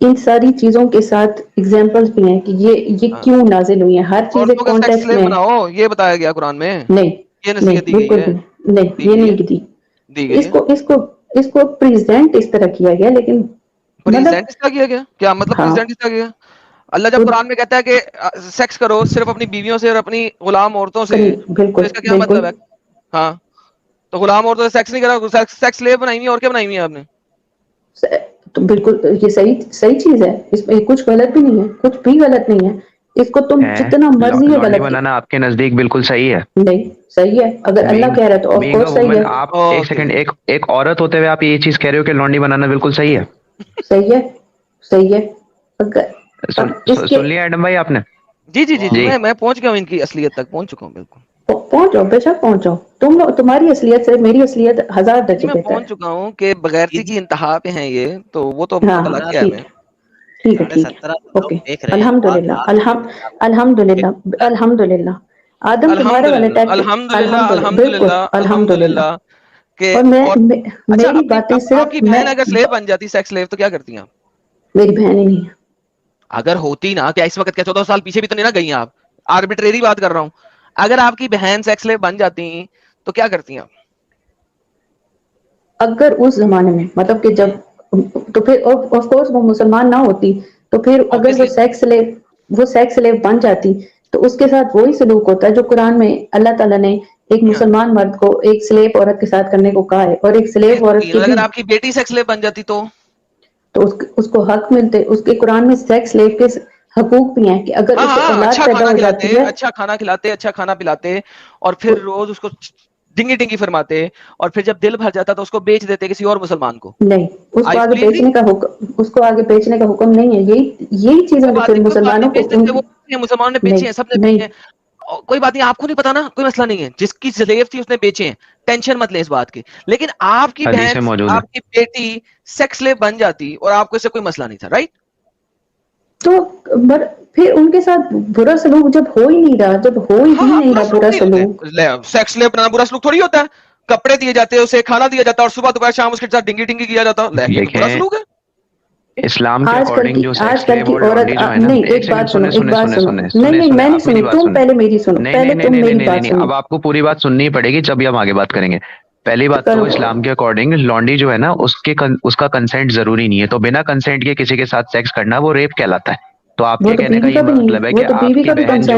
ان ساری چیزوں کے ساتھ ایگزامپلز بھی ہیں کہ یہ کیوں نازل ہوئی ہیں. ہر چیز ایک کانٹیکسٹ میں بناؤ، یہ بتایا گیا قرآن میں. نہیں یہ نصیحت دی گئی ہے. نہیں یہ نہیں دی. اس کو پریزنٹ اس طرح کیا گیا، لیکن پریزنٹ اس طرح کیا گیا کیا مطلب؟ پریزنٹ اس طرح کیا اللہ جب قرآن میں کہتا ہے کہ سیکس کرو صرف اپنی بیویوں سے اور اپنی غلام عورتوں سے، بالکل اس کا کیا مطلب ہے؟ ہاں تو غلام عورتوں سے سیکس نہیں کرا، سیکس سلیو بنائی ہوئی، اور کیا بنائی ہوئی ہے آپ نے؟ تو بالکل یہ صحیح چیز ہے، اس میں کچھ غلط بھی نہیں ہے، کچھ بھی غلط نہیں ہے. اس کو تم جتنا مرضی ہے غلط بنانا آپ کے نزدیک بالکل صحیح ہے. نہیں صحیح ہے، اگر اللہ کہہ رہا ہے تو آف کورس صحیح ہے. آپ ایک سیکنڈ، ایک عورت ہوتے ہوئے آپ یہ چیز کہہ رہے ہو کہ لونڈی بنانا بالکل صحیح ہے. صحیح ہے. سن لیا ایڈم بھائی آپ نے؟ جی میں پہنچ گیا ہوں، ان کی اصلیت تک پہنچ چکا ہوں. بالکل پہنچو، بے شک پہنچو. تمہاری اصلیت سے میری اصلیت 1000 درجے بہتر ہے. پہنچ چکا ہوں کہ بغیرتی کی انتہا پہ ہیں یہ، تو وہ تو پتہ لگ گیا ہے. ٹھیک ہے اوکے. الحمدللہ آدم تمہارے والے ٹائپ. الحمدللہ. اور میری باتیں صرف آپ کی بہن اگر سلیو بن جاتی، سیکس سلیو، تو کیا کرتی ہیں آپ؟ میری بہن ہی نہیں ہے. اگر ہوتی نا, کیا اس وقت کیا 14 سال پیچھے بھی تو نہیں نا گئی آپ, آربیٹریری بات کر رہا ہوں, اگر آپ کی بہن سیکس سلیو بن جاتی تو کیا کرتی ہیں آپ؟ اگر اس زمانے میں مطلب کہ جب, تو پھر آف کورس وہ مسلمان نہ ہوتی, تو پھر اگر وہ سیکس سلیو بن جاتی تو اس کے ساتھ وہی سلوک ہوتا ہے جو قرآن میں اللہ تعالیٰ نے ایک مسلمان مرد کو ایک سلیو عورت کے ساتھ کرنے کو کہا ہے, اور ایک سلیو عورت کی بھی. اگر آپ کی بیٹی سیکس سلیو بن جاتی تو اس کو حق ملتے, اس کے قرآن میں سیکس سلیو کے حقوق بھی ہیں کہ اگر اس سے اولاد پیدا ہو جاتی ہے, اچھا کھانا کھلاتے, اچھا کھانا پلاتے, اور پھر روز اس کو ڈنگی ڈنگی فرماتے, اور پھر جب دل بھر جاتا تو اس کو بیچ دیتے کسی اور مسلمان کو. نہیں, اس کو آگے بیچنے کا حکم, اس کو آگے بیچنے کا حکم نہیں ہے. یہی چیزیں جو پھر مسلمانوں کو, مسلمانوں نے بیچے ہیں, سب نے بیچے ہیں, کوئی بات نہیں, آپ کو نہیں پتا نا, کوئی مسئلہ نہیں ہے, جس کی سلیو تھی اس نے بیچے ہیں, ٹینشن مت لیں اس بات کی. لیکن آپ کی بہن, آپ کی بیٹی سیکس سلیو بن جاتی اور آپ کو اس سے کوئی مسئلہ نہیں تھا, رائٹ؟ تو پھر ان کے ساتھ برا سلوک جب ہو ہی نہیں رہا, جب ہو ہی نہیں رہا برا سلوک, سیکس سلیو بنانا برا سلوک تھوڑی ہوتا ہے. کپڑے دیے جاتے ہیں, اسے کھانا دیا جاتا ہے, اور صبح دوپہر شام اس کے ساتھ ڈنگی ڈنگی کیا جاتا ہے, یہ برا سلوک ہے. اسلام کے آج اکارڈنگ جو آج کل کی عورت, نہیں, ایک بات سنو, نہیں میں نہیں سنی, تم پہلے میری سنو, پہلے تم میری بات سنو. اب آپ کو پوری بات سننی پڑے گی جب ہم آگے بات کریں گے. پہلی بات تو اسلام کے اکارڈنگ لانڈی جو ہے نا, اس کا کنسنٹ ضروری نہیں ہے, تو بنا کنسنٹ کے کسی کے ساتھ سیکس کرنا وہ ریپ کہلاتا ہے. تو آپ کے کہنے کا یہ مطلب ہے کہ آپ کی بہن جو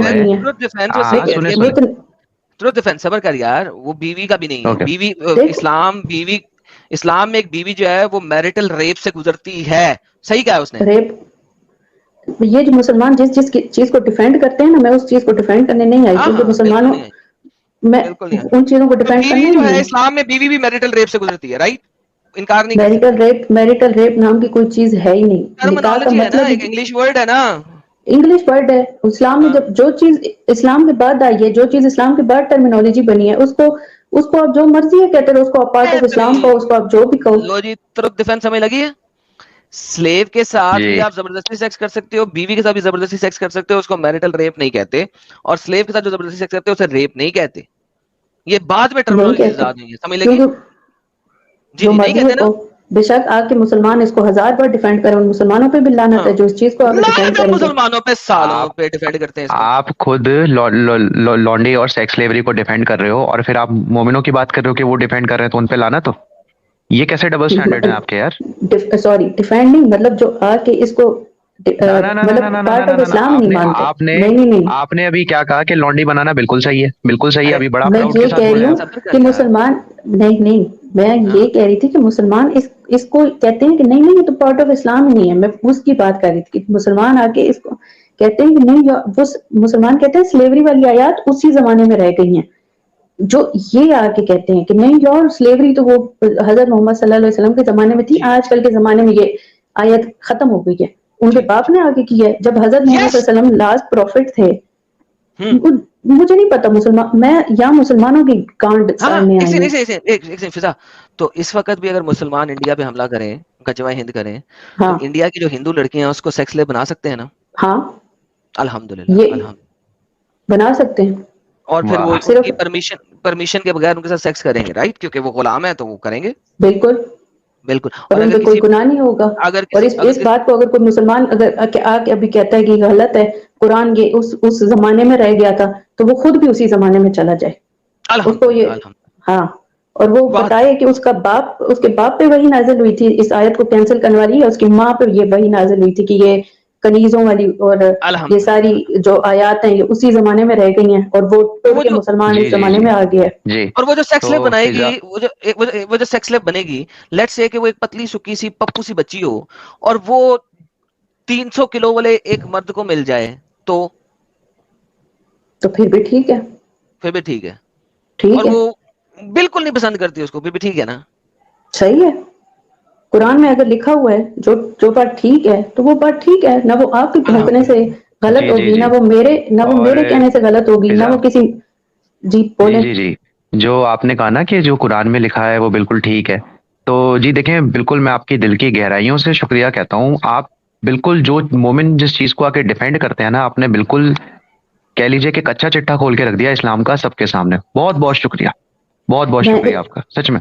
ہے, صبر کر یار, وہ بیوی کا بھی نہیں ہے. بیوی اسلام میں ایک بیوی جو ہے وہ میرٹل ریپ سے گزرتی ہے. صحیح کہا ہے اس نے. ریپ, یہ جو مسلمان جس چیز کو ڈیفینڈ کرتے ہیں نا, میں اس چیز کو ڈیفینڈ کرنے نہیں آئی, کیونکہ مسلمانوں میں ان چیزوں کو ڈیفینڈ کرنے جو ہے, اسلام میں بیوی بھی میرٹل ریپ سے گزرتی ہے, رائٹ؟ انکار نہیں کر سکتے. میرٹل ریپ نام کی کوئی چیز ہے ہی نہیں. نکاح کا مطلب انگلش ورڈ ہے نا, انگلش ورڈ ہے. اسلام میں جب جو چیز اسلام کے بعد آئی ہے, جو چیز اسلام کے بعد ٹرمینالوجی بنی ہے, اس کو آپ جو مرضی ہے کہتے ہیں, اس کو آپ پارٹ آف اسلام کہو, اس کو آپ جو بھی کہو. لو جی, ترک ڈیفینس سمجھ لگی ہے. سلیو کے ساتھ بھی آپ زبردستی سیکس کر سکتے ہو, بیوی کے ساتھ بھی زبردستی سیکس کر سکتے ہو, اس کو میرٹل ریپ نہیں کہتے. اور سلیو کے ساتھ جو زبردستی سیکس کرتے ہیں اسے ریپ نہیں کہتے. یہ بعد میں ٹرمینالوجی ایجاد ہوئی ہے, سمجھ لگی؟ جو نہیں کہتے نا. بے شک آ کے مسلمان اس کو 1000 بار ڈیفینڈ کریں, ان مسلمانوں پہ بھی لعنت ہے جو اس چیز کو آگے ڈیفینڈ کریں گے. مسلمانوں پہ سالوں پہ ڈیفینڈ کرتے ہیں. آپ خود لانڈی اور سیکس سلیوری کو ڈیفینڈ کر رہے ہو, اور پھر آپ مومنوں کی بات کر رہے ہو کہ وہ ڈیفینڈ کر رہے ہیں, تو ان پہ لانا. تو یہ کیسے ڈبل سٹینڈرڈ ہیں آپ کے یار؟ سوری, ڈیفینڈنگ مطلب جو آ کے اس کو پارٹ آف اسلام نہیں مانتے. آپ نے ابھی کیا کہا کہ لانڈی بنانا بالکل صحیح ہے, بالکل صحیح ہے. ابھی بڑا میں یہ کہہ رہی ہوں کہ مسلمان نہیں, میں یہ کہہ رہی تھی کہ مسلمان اس کو کہتے ہیں کہ نہیں یہ تو پارٹ آف اسلام نہیں ہے. میں اس کی بات کر رہی تھی کہ مسلمان آ کے اس کو کہتے ہیں کہ نہیں, وہ مسلمان کہتے ہیں سلیوری والی آیات اسی زمانے میں رہ گئی ہیں. جو یہ آ کے کہتے ہیں کہ نہیں یار سلیوری تو وہ حضرت محمد صلی اللہ علیہ وسلم کے زمانے میں تھی, آج کل کے زمانے میں یہ آیت ختم ہو گئی ہے. ان کے باپ نے آگے کی ہے. جب حضرت محمد صلی اللہ علیہ وسلم لاسٹ پروفٹ تھے, مجھے نہیں پتا مسلمان, میں یا مسلمانوں کی کانڈ سامنے آئی ہے. فضا, تو اس وقت بھی اگر مسلمان انڈیا پہ حملہ کریں, غزوہ ہند کریں, تو انڈیا کی جو ہندو لڑکیاں ہیں اس کو سیکس لے بنا سکتے ہیں نا؟ ہاں الحمدللہ بنا سکتے ہیں. اور پھر وہ ان کی پرمیشن کے بغیر ان کے ساتھ سیکس کریں گے, رائٹ؟ کیونکہ وہ غلام ہے تو وہ کریں گے. بالکل. اور ان پہ کوئی گناہ نہیں ہوگا. اور اس بات کو اگر کوئی مسلمان اگر آ کے ابھی کہتا ہے کہ غلط ہے, قرآن یہ اس زمانے میں رہ گیا تھا, تو وہ خود بھی اسی زمانے میں چلا جائے. اس کو یہ ہاں, اور وہ بتائے کہ اس کے باپ پہ وہی نازل ہوئی تھی, اس آیت کو کینسل کرنے والی, اور اس کی ماں پہ یہ وہی نازل ہوئی تھی کہ یہ کنیزوں والی اور یہ ساری جو آیات ہیں یہ اسی زمانے میں رہ گئی ہیں, اور وہ مسلمان اس زمانے میں آ گیا ہے. اور وہ جو سیکس لیب بنائے گی, وہ جو سیکس لیب بنے گی, لیٹس سے کہ وہ ایک پتلی سکی سی پپو سی بچی ہو, اور وہ 300 کلو والے ایک مرد کو مل جائے, تو پھر بھی ٹھیک ہے. پھر بھی ٹھیک ہے. اور وہ بالکل نہیں پسند کرتی اس کو, پھر بھی ٹھیک ہے نا؟ صحیح ہے. قرآن میں اگر لکھا ہوا ہے جو بات ٹھیک ہے تو وہ بات ٹھیک ہے, نہ وہ آپ کے بھونکنے سے غلط ہوگی, نہ وہ میرے کہنے سے غلط ہوگی, نہ وہ کسی. جی بولیں. جی جو آپ نے کہا نا کہ جو قرآن میں لکھا ہے وہ بالکل ٹھیک ہے, تو جی دیکھیں بالکل میں آپ کی دل کی گہرائیوں سے شکریہ کہتا ہوں. آپ بالکل جو مومن جس چیز کو آ کے ڈیفینڈ کرتے ہیں نا, آپ نے بالکل کہہ لیجئے کہ کچا چٹا کھول کے رکھ دیا اسلام کا سب کے سامنے. بہت بہت شکریہ, بہت بہت شکریہ آپ کا, سچ میں.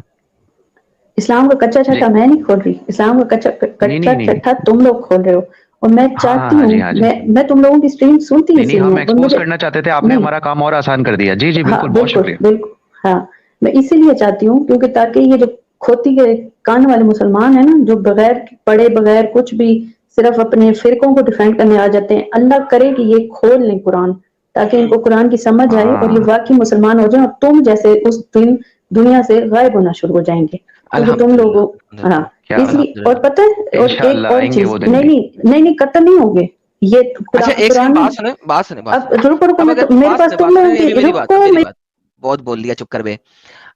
اسلام کا کچا چٹا میں نہیں کھول رہی, اسلام کا کچا چٹا تم لوگ کھول رہے ہو. اور میں ہاں چاہتی ہاں ہوں جی ہاں جی میں تم لوگوں کی اسٹریم سنتی نہیں اسی نہیں لیے ہم ہوں اور ایکسپوز مجھے کرنا چاہتے تھے آپ نے نہیں ہمارا کام اور آسان کر دیا جی جی ہاں بالکل بہت شکریہ بالکل ہاں میں اسی لیے چاہتی ہوں کیونکہ تاکہ یہ جو کھوتی کے کان والے مسلمان ہیں نا جو بغیر پڑھے بغیر کچھ بھی صرف اپنے فرقوں کو ڈیفینڈ کرنے آ جاتے ہیں اللہ کرے کہ یہ کھول لیں قرآن تاکہ ان کو قرآن کی سمجھ آئے اور یہ ہاں واقعی مسلمان ہو جائیں اور تم جیسے اس دن دنیا سے غائب ہونا شروع ہو جائیں گے کیونکہ تم الحمدللہ لوگوں ہاں الحمدللہ کیا اس لیے اور الحمدللہ پتہ ہے اور ایک انشاءاللہ اور آئیں گے چیز وہ دن بھی نہیں قتل نہیں ہوگے یہ اچھا ایک سیکنڈ قرآن بات سنیں اب رکو اب میں اگر تو میرے پاس تم لوگوں یہ بھی کی میری بات رکو میری بات بہت بول لیا چپ کر بے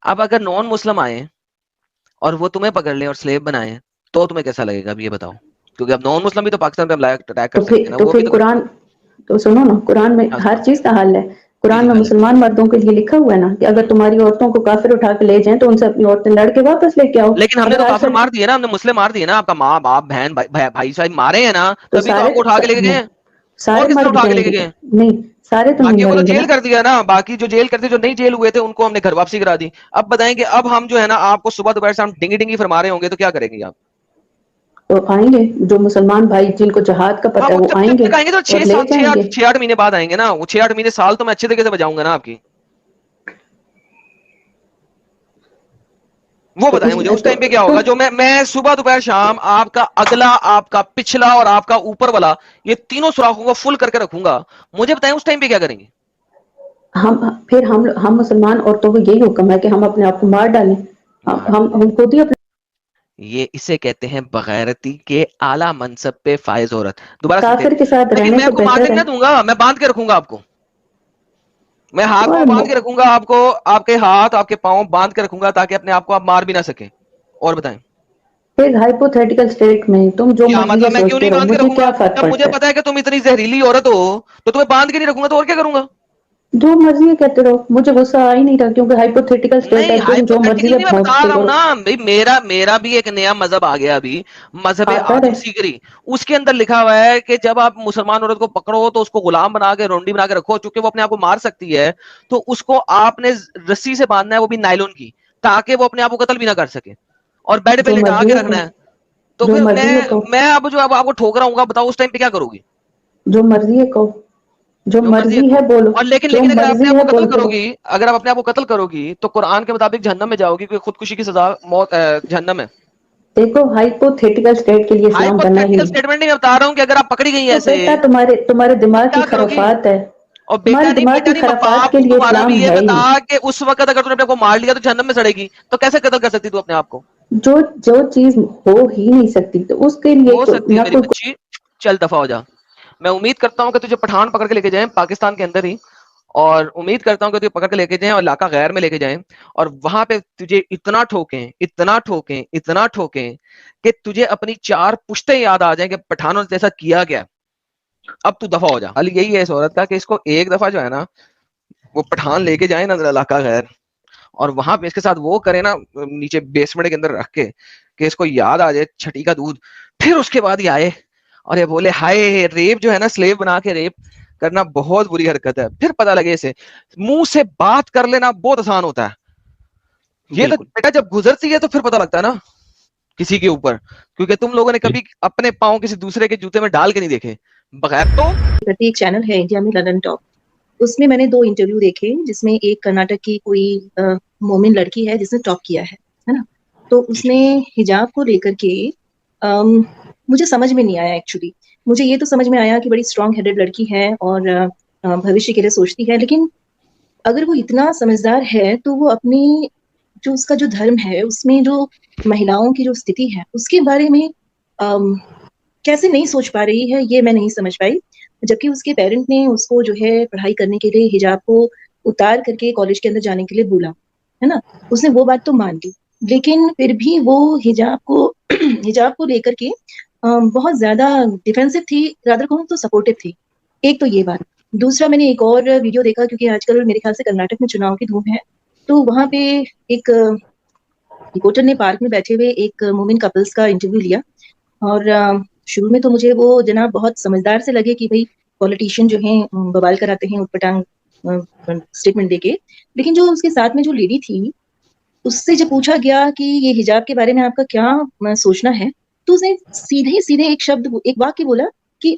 اب اگر نان مسلم آئے اور وہ تمہیں پکڑ لیں اور سلیب بنائیں تو تمہیں کیسا لگے گا اب یہ بتاؤ کیونکہ اب نان مسلم بھی تو پاکستان پہ اٹیک کر سکتے ہیں نا تو وہ بھی پھر تو قرآن تو سنو نا قرآن میں ہاں ہر سناؤ چیز کا حل ہے جی قرآن جی میں حل ہے مسلمان مردوں کے لیے لکھا ہوا ہے نا کہ اگر تمہاری عورتوں کو کافر اٹھا کے لے جائیں تو ان سے اپنی عورتیں لڑ کے واپس لے کے آؤ لیکن ہم نے اگر تو آج کافر کل مار دیے نا ہم نے مسلم مار دیے نا آپ کا ماں باپ بہن بھائی صاحب مارے ہیں نا تبھی تو آپ کو اٹھا کے لے کے گئے ہیں اور سارے کس مر طرح بھی اٹھا کے جائیں لے کے گے گئے ہیں نہیں سارے تو نہیں باقیوں کو تو مریں گے نا جیل کر دیا نا باقی جو جیل کرتے جو نہیں جیل ہوئے تھے ان کو ہم نے گھر واپسی کرا دی اب بتائیں کہ اب ہم جو ہے نا آپ کو صبح دوپہر سے ہم ڈنگی ڈنگی فرما رہے ہوں گے تو کیا کریں گے آپ تو آئیں گے جو مسلمان بھائی جن کو جہاد کا ہاں پتہ ہے وہ وہ جب آئیں جب گے تک آئیں گے تو اور لے جائیں گے 6-8 مہینے بعد آئیں گے نا وہ 6-8 مہینے سال تو میں اچھے طریقے سے بجاؤں گا نا آپ کی وہ تو بتائیں مجھے اس ٹائم پہ کیا ہوگا جو میں صبح دوپہر شام آپ کا اگلا آپ کا پچھلا اور آپ کا اوپر والا یہ تینوں سوراخوں کو فل کر کے رکھوں گا مجھے بتائیں اس ٹائم پہ کیا کریں گے ہم مسلمان عورتوں کو یہی حکم ہے کہ ہم اپنے آپ کو مار ڈالیں ہم خود ہی اپنے یہ اسے کہتے ہیں بغیرتی کے اعلیٰ منصب پہ فائز عورت دوبارہ سنتے کافر کے ساتھ لیکن رہنے میں سے آپ کو مار کے بہتر ہے نہیں دوں گا میں باندھ کے رکھوں گا آپ کو میں ہاتھ اور پاؤں باندھ کے رکھوں گا آپ کو آپ کے ہاتھ آپ کے پاؤں باندھ کے رکھوں گا تاکہ اپنے آپ کو آپ مار بھی نہ سکیں اور بتائیں ایک ہائپوتھیٹیکل سٹیٹ میں تم جو کیا مرضی ہے مطلب میں کیوں سوچتے نہیں رہو باندھ کے مجھے رکھوں کیا گا فرق جب مجھے پڑتا ہے پتا ہے کہ تم اتنی زہریلی عورت ہو تو تمہیں باندھ کے نہیں رکھوں گا تو اور کیا کروں گا جو مرضی ہے کہتے رہو مجھے غصہ آ ہی نہیں رہا کیونکہ ہائپوتھیٹیکل سٹیٹ ہے نہیں تم جو مرضی ہائپوتھیٹیکل ہے نہیں میں بتا بھونکتے رہا ہوں کرو نا بھائی میرا بھی ایک نیا مذہب آ گیا ابھی مذہب آتا آدم رہے سیکری اس کے اندر لکھا ہوا ہے کہ جب آپ مسلمان عورت کو پکڑو تو اس کو غلام بنا کے رونڈی بنا کے رکھو چونکہ وہ اپنے آپ کو مار سکتی ہے تو اس کو آپ نے رسی سے باندھنا ہے وہ بھی نائلون کی تاکہ وہ اپنے آپ کو قتل بھی نہ کر سکے اور بیڈ پہ جو لٹا مرضی کے ہے رکھنا ہے تو جو پھر مرضی ہے کہو میں اب جو اب آپ کو ٹھوک رہا ہوں گا بتاؤ اس ٹائم پہ کیا کرو گی جو مرضی ہے کہو جو مرضی ہے بولو اور جو لیکن اگر آپ اپنے مرضی آپ ہے کو قتل بولتے کرو رہو گی اگر آپ اپنے آپ کو قتل کرو گی تو قرآن کے مطابق جہنم میں جاؤ گی کیونکہ خودکشی کی سزا موت جہنم ہے دیکھو ہائپوتھیٹیکل سٹیٹ کے لیے اسلام بنا ہی ہائپوتھیٹیکل نہیں سٹیٹمنٹ میں بتا رہا ہوں کہ اگر آپ پکڑی گئی ہیں تو ایسے بیٹا تمہارے تو دماغ کی کیا کرو گی خرافات ہے اور تمہارے بیٹا نہیں دماغ بیٹا کی نہیں خرافات باپ کے لیے تمہارا بھی اسلام یہ ہے ہی بتا نہیں کہ اس وقت اگر تم نے اپنے کو مار لیا تو جہنم میں سڑے گی تو کیسے قتل کر سکتی تو اپنے آپ کو جو چیز ہو ہی نہیں سکتی تو اس کے لیے ہو تو سکتی ہے نہ میری کوئی بچی چل دفعہ ہو جا میں امید کرتا ہوں کہ تجھے پٹھان پکڑ کے لے کے جائیں پاکستان کے اندر ہی اور امید کرتا ہوں کہ تجھے پکڑ کے لے کے جائیں اور علاقہ غیر میں لے کے جائیں اور وہاں پہ تجھے اتنا ٹھوکیں کہ تجھے اپنی 4 پشتیں یاد آ جائیں کہ پٹھانوں جیسا کیا گیا اب تو دفعہ ہو جا حال یہی ہے اس عورت کا کہ اس کو ایک دفعہ جو ہے نا وہ پٹھان لے کے جائیں نا علاقہ غیر اور وہاں پہ اس کے ساتھ وہ کرے نا نیچے بیسمنٹ کے اندر رکھ کے کہ اس کو یاد آ جائے چھٹی کا دودھ پھر اس کے بعد یہ آئے اور یہ بولے ہائے ریپ جو ہے نا سلیو بنا کے ریپ کرنا بہت بری حرکت ہے پھر پتہ لگے اسے منہ سے بات کر لینا بہت آسان ہوتا ہے یہ تو بالکل بیٹا جب گزرتی ہے تو پھر پتہ لگتا ہے نا کسی کے اوپر کیونکہ تم لوگوں نے کبھی اپنے پاؤں کسی دوسرے کے جوتے میں ڈال کے نہیں دیکھے بغیر تو ایک چینل ہے انڈیا میں لندن ٹاپ اس میں نے 2 انٹرویو دیکھے جس میں ایک کرناٹک کی کوئی مومن لڑکی ہے جس نے ٹاپ کیا ہے نا تو اس نے حجاب کو لے کر کے مجھے سمجھ میں نہیں آیا ایکچولی مجھے یہ تو سمجھ میں آیا کہ بڑی اسٹرانگ ہیڈڈ لڑکی ہے اور بھوشیہ کے لیے سوچتی ہے لیکن اگر وہ اتنا سمجھدار ہے تو وہ اپنی جو اس کا جو دھرم ہے اس میں جو مہیلاؤں کی جو استھتی ہے اس کے بارے میں کیسے نہیں سوچ پا رہی ہے یہ میں نہیں سمجھ پائی جبکہ اس کے پیرنٹ نے اس کو جو ہے پڑھائی کرنے کے لیے حجاب کو اتار کر کے کالج کے اندر جانے کے لیے بولا ہے نا اس نے وہ بات تو مان لی لیکن پھر بھی وہ حجاب کو لے کر کے بہت زیادہ ڈیفینسو تھی رادر کہوں تو سپورٹو تھی ایک تو یہ بات دوسرا میں نے ایک اور ویڈیو دیکھا کیونکہ آج کل میرے خیال سے کرناٹک میں چناؤ کی دھوم ہے تو وہاں پہ ایک رپورٹر نے پارک میں بیٹھے ہوئے ایک مومن کپلز کا انٹرویو لیا اور شروع میں تو مجھے وہ جناب بہت سمجھدار سے لگے کہ بھائی پولیٹیشین جو ہیں بوال کراتے ہیں اٹھ پٹانگ اسٹیٹمنٹ دے کے لیکن جو اس کے ساتھ میں جو لیڈی تھی اس سے جب پوچھا گیا کہ یہ حجاب کے بارے میں آپ کا کیا سوچنا ہے تو اس نے سیدھے ایک شبد ایک واقعہ بولا کہ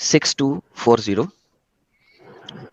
6240,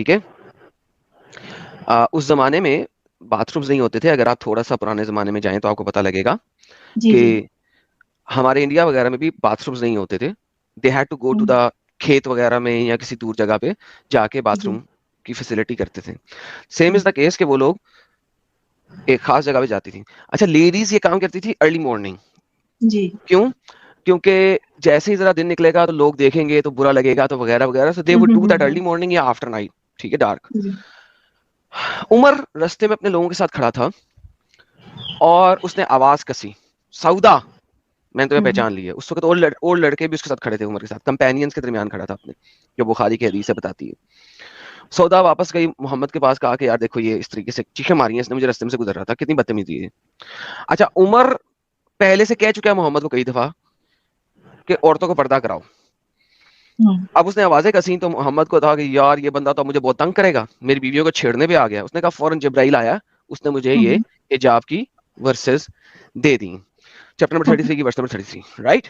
ٹھیک ہے. اس زمانے میں باتھ رومز نہیں ہوتے تھے. اگر آپ تھوڑا سا پرانے زمانے میں جائیں تو آپ کو پتہ لگے گا کہ ہمارے انڈیا وغیرہ میں بھی باتھ رومز نہیں ہوتے تھے. They had to go to the کھیت وغیرہ میں یا کسی دور جگہ پہ جا کے باتھ روم کی فیسلٹی کرتے تھے. سیم از دا کیس کہ وہ لوگ ایک خاص جگہ پہ جاتی تھی. اچھا لیڈیز یہ کام کرتی تھی ارلی مارننگ. کیوں؟ کیونکہ جیسے ہی ذرا دن نکلے گا تو لوگ دیکھیں گے تو برا لگے گا تو وغیرہ وغیرہ. So they would do that early morning یا آفٹر نائٹ. ٹھیک ہے, ڈارک. عمر رستے میں اپنے لوگوں کے ساتھ کھڑا تھا اور اس نے آواز کسی, سودا میں نے تمہیں پہچان لی ہے. اس وقت اور لڑکے بھی اس کے ساتھ کھڑے تھے عمر کے ساتھ, کمپینینز کے درمیان کھڑا تھا اپنے, جو بخاری کی حدیث سے بتاتی ہے. سودا واپس گئی محمد کے پاس, کہا کہ یار دیکھو یہ اس طریقے سے چیخیں ماری ہیں, اس نے مجھے رستے میں سے گزر رہا تھا, کتنی بدتمیزی ہے. اچھا عمر پہلے سے کہہ چکا ہے محمد کو کئی دفعہ کہ عورتوں کو پردہ کراؤ. اب اس نے آوازیں کسی تو محمد کو کہا کہ یار یہ بندہ تو مجھے بہت تنگ کرے گا, میری بیویوں کو چھیڑنے پہ آ گیا. اس نے کہا فوراً جبرائیل آیا, اس نے مجھے یہ حجاب کی ورسز دے دی. چیپٹر نمبر 33 کی ورس نمبر 33, رائٹ.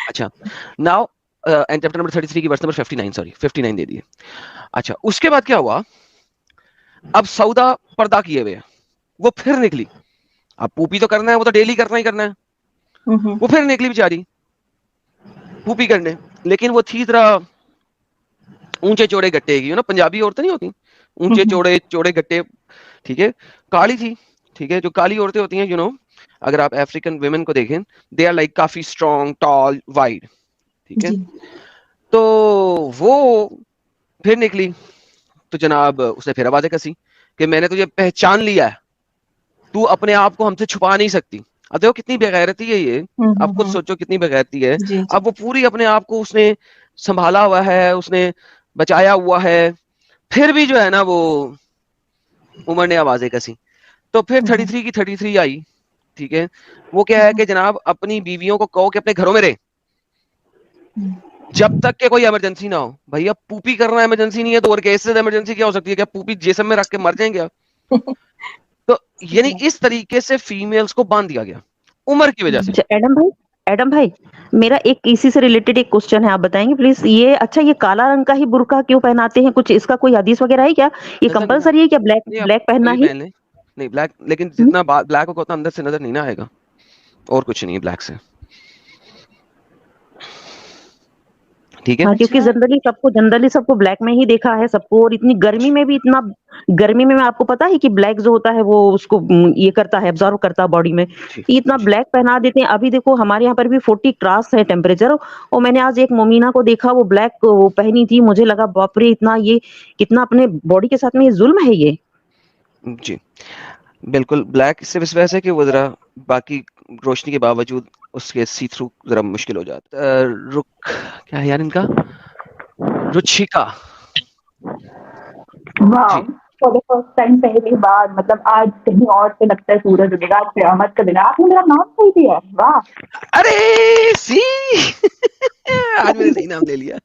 اچھا ناؤ اینڈ چیپٹر نمبر 33 کی ورس نمبر 59 دے دیے. اچھا اس کے بعد کیا ہوا, اب سودا پردہ کیے ہوئے, وہ پھر نکلی. اب پوپی تو کرنا ہے, وہ تو ڈیلی کرنا ہی کرنا ہے. وہ پھر نکلی بیچاری پوپی کرنے, لیکن وہ تھی ذرا اونچے چوڑے گٹے کی, نا پنجابی عورتیں نہیں ہوتی اونچے چوڑے چوڑے گٹے, ٹھیک ہے, کالی تھی. ٹھیک ہے, جو کالی عورتیں ہوتی ہیں اگر آپ افریقن ویمن کو دیکھیں دے آر لائک کافی اسٹرانگ ٹال وائڈ. ٹھیک ہے, تو وہ پھر نکلی تو جناب اس نے پھر آوازیں کسی کہ میں نے تجھے پہچان لیا ہے, تو اپنے آپ کو ہم سے چھپا نہیں سکتی. اب دیکھو کتنی بغیرتی ہے یہ, اب خود سوچو کتنی بغیرتی ہے. اب وہ پوری اپنے آپ کو اس نے سنبھالا ہوا ہے, اس نے بچایا ہوا ہے, پھر بھی جو ہے نا وہ عمر نے آوازیں کسی. تو پھر 33 کی 33 آئی. ٹھیک ہے, وہ کیا ہے کہ جناب اپنی بیویوں کو کہو کہ اپنے گھروں میں رہے جب تک کہ کوئی ایمرجنسی نہ ہو. بھائی اب پوپی کرنا ایمرجنسی نہیں ہے تو اور کیسے ایمرجنسی کیا ہو سکتی ہے, کیا پوپی جسم میں رکھ کے مر جائیں گے؟ تو یعنی اس طریقے سے فیمیلز کو باندھ دیا گیا عمر کی وجہ سے. ایڈم بھائی میرا ایک اسی سے ریلیٹڈ ایک کوسچن ہے, آپ بتائیں گے پلیز. یہ اچھا یہ کالا رنگ کا ہی برقع کیوں پہناتے ہیں, کچھ اس کا کوئی حدیث وغیرہ ہے کیا؟ یہ کمپلسری ہے کیا بلیک پہننا ہی؟ نہیں بلیک, لیکن جتنا بلیک ہوگا اتنا اندر سے نظر نہیں نہ آئے گا, اور کچھ نہیں ہے بلیک سے. ٹھیک ہے, کیونکہ جنرلی سب کو بلیک میں ہی دیکھا ہے سب کو, اور اتنی گرمی میں بھی گرمی میں آپ کو پتا ہے کہ بلیک جو ہوتا ہے وہ اس کو یہ کرتا ہے, ابزارو کرتا ہے باڈی میں. اتنا بلیک پہنا دیتے ہیں. ابھی دیکھو ہمارے یہاں پر بھی 40 کراس ہے ٹیمپریچر, اور میں نے آج ایک مومینہ کو دیکھا وہ بلیک وہ پہنی تھی, مجھے لگا باپ رے اتنا یہ کتنا اپنے باڈی کے ساتھ میں یہ ظلم ہے یہ. جی بالکل, بلیک صرف اس وجہ سے کہ وہ ذرا باقی روشنی کے باوجود اس کے سی تھرو ذرا مشکل ہو جاتا. رخ کیا ہے یار ان کا, رچھیکا. فار دا فرسٹ ٹائم پہلی بار, مطلب آج کہیں اور سے لگتا ہے سورج اگے گا, قیامت کا دن. آپ نے میرا نام صحیح دیا, واہ. ارے سی آج میں نے صحیح نام لے لیا.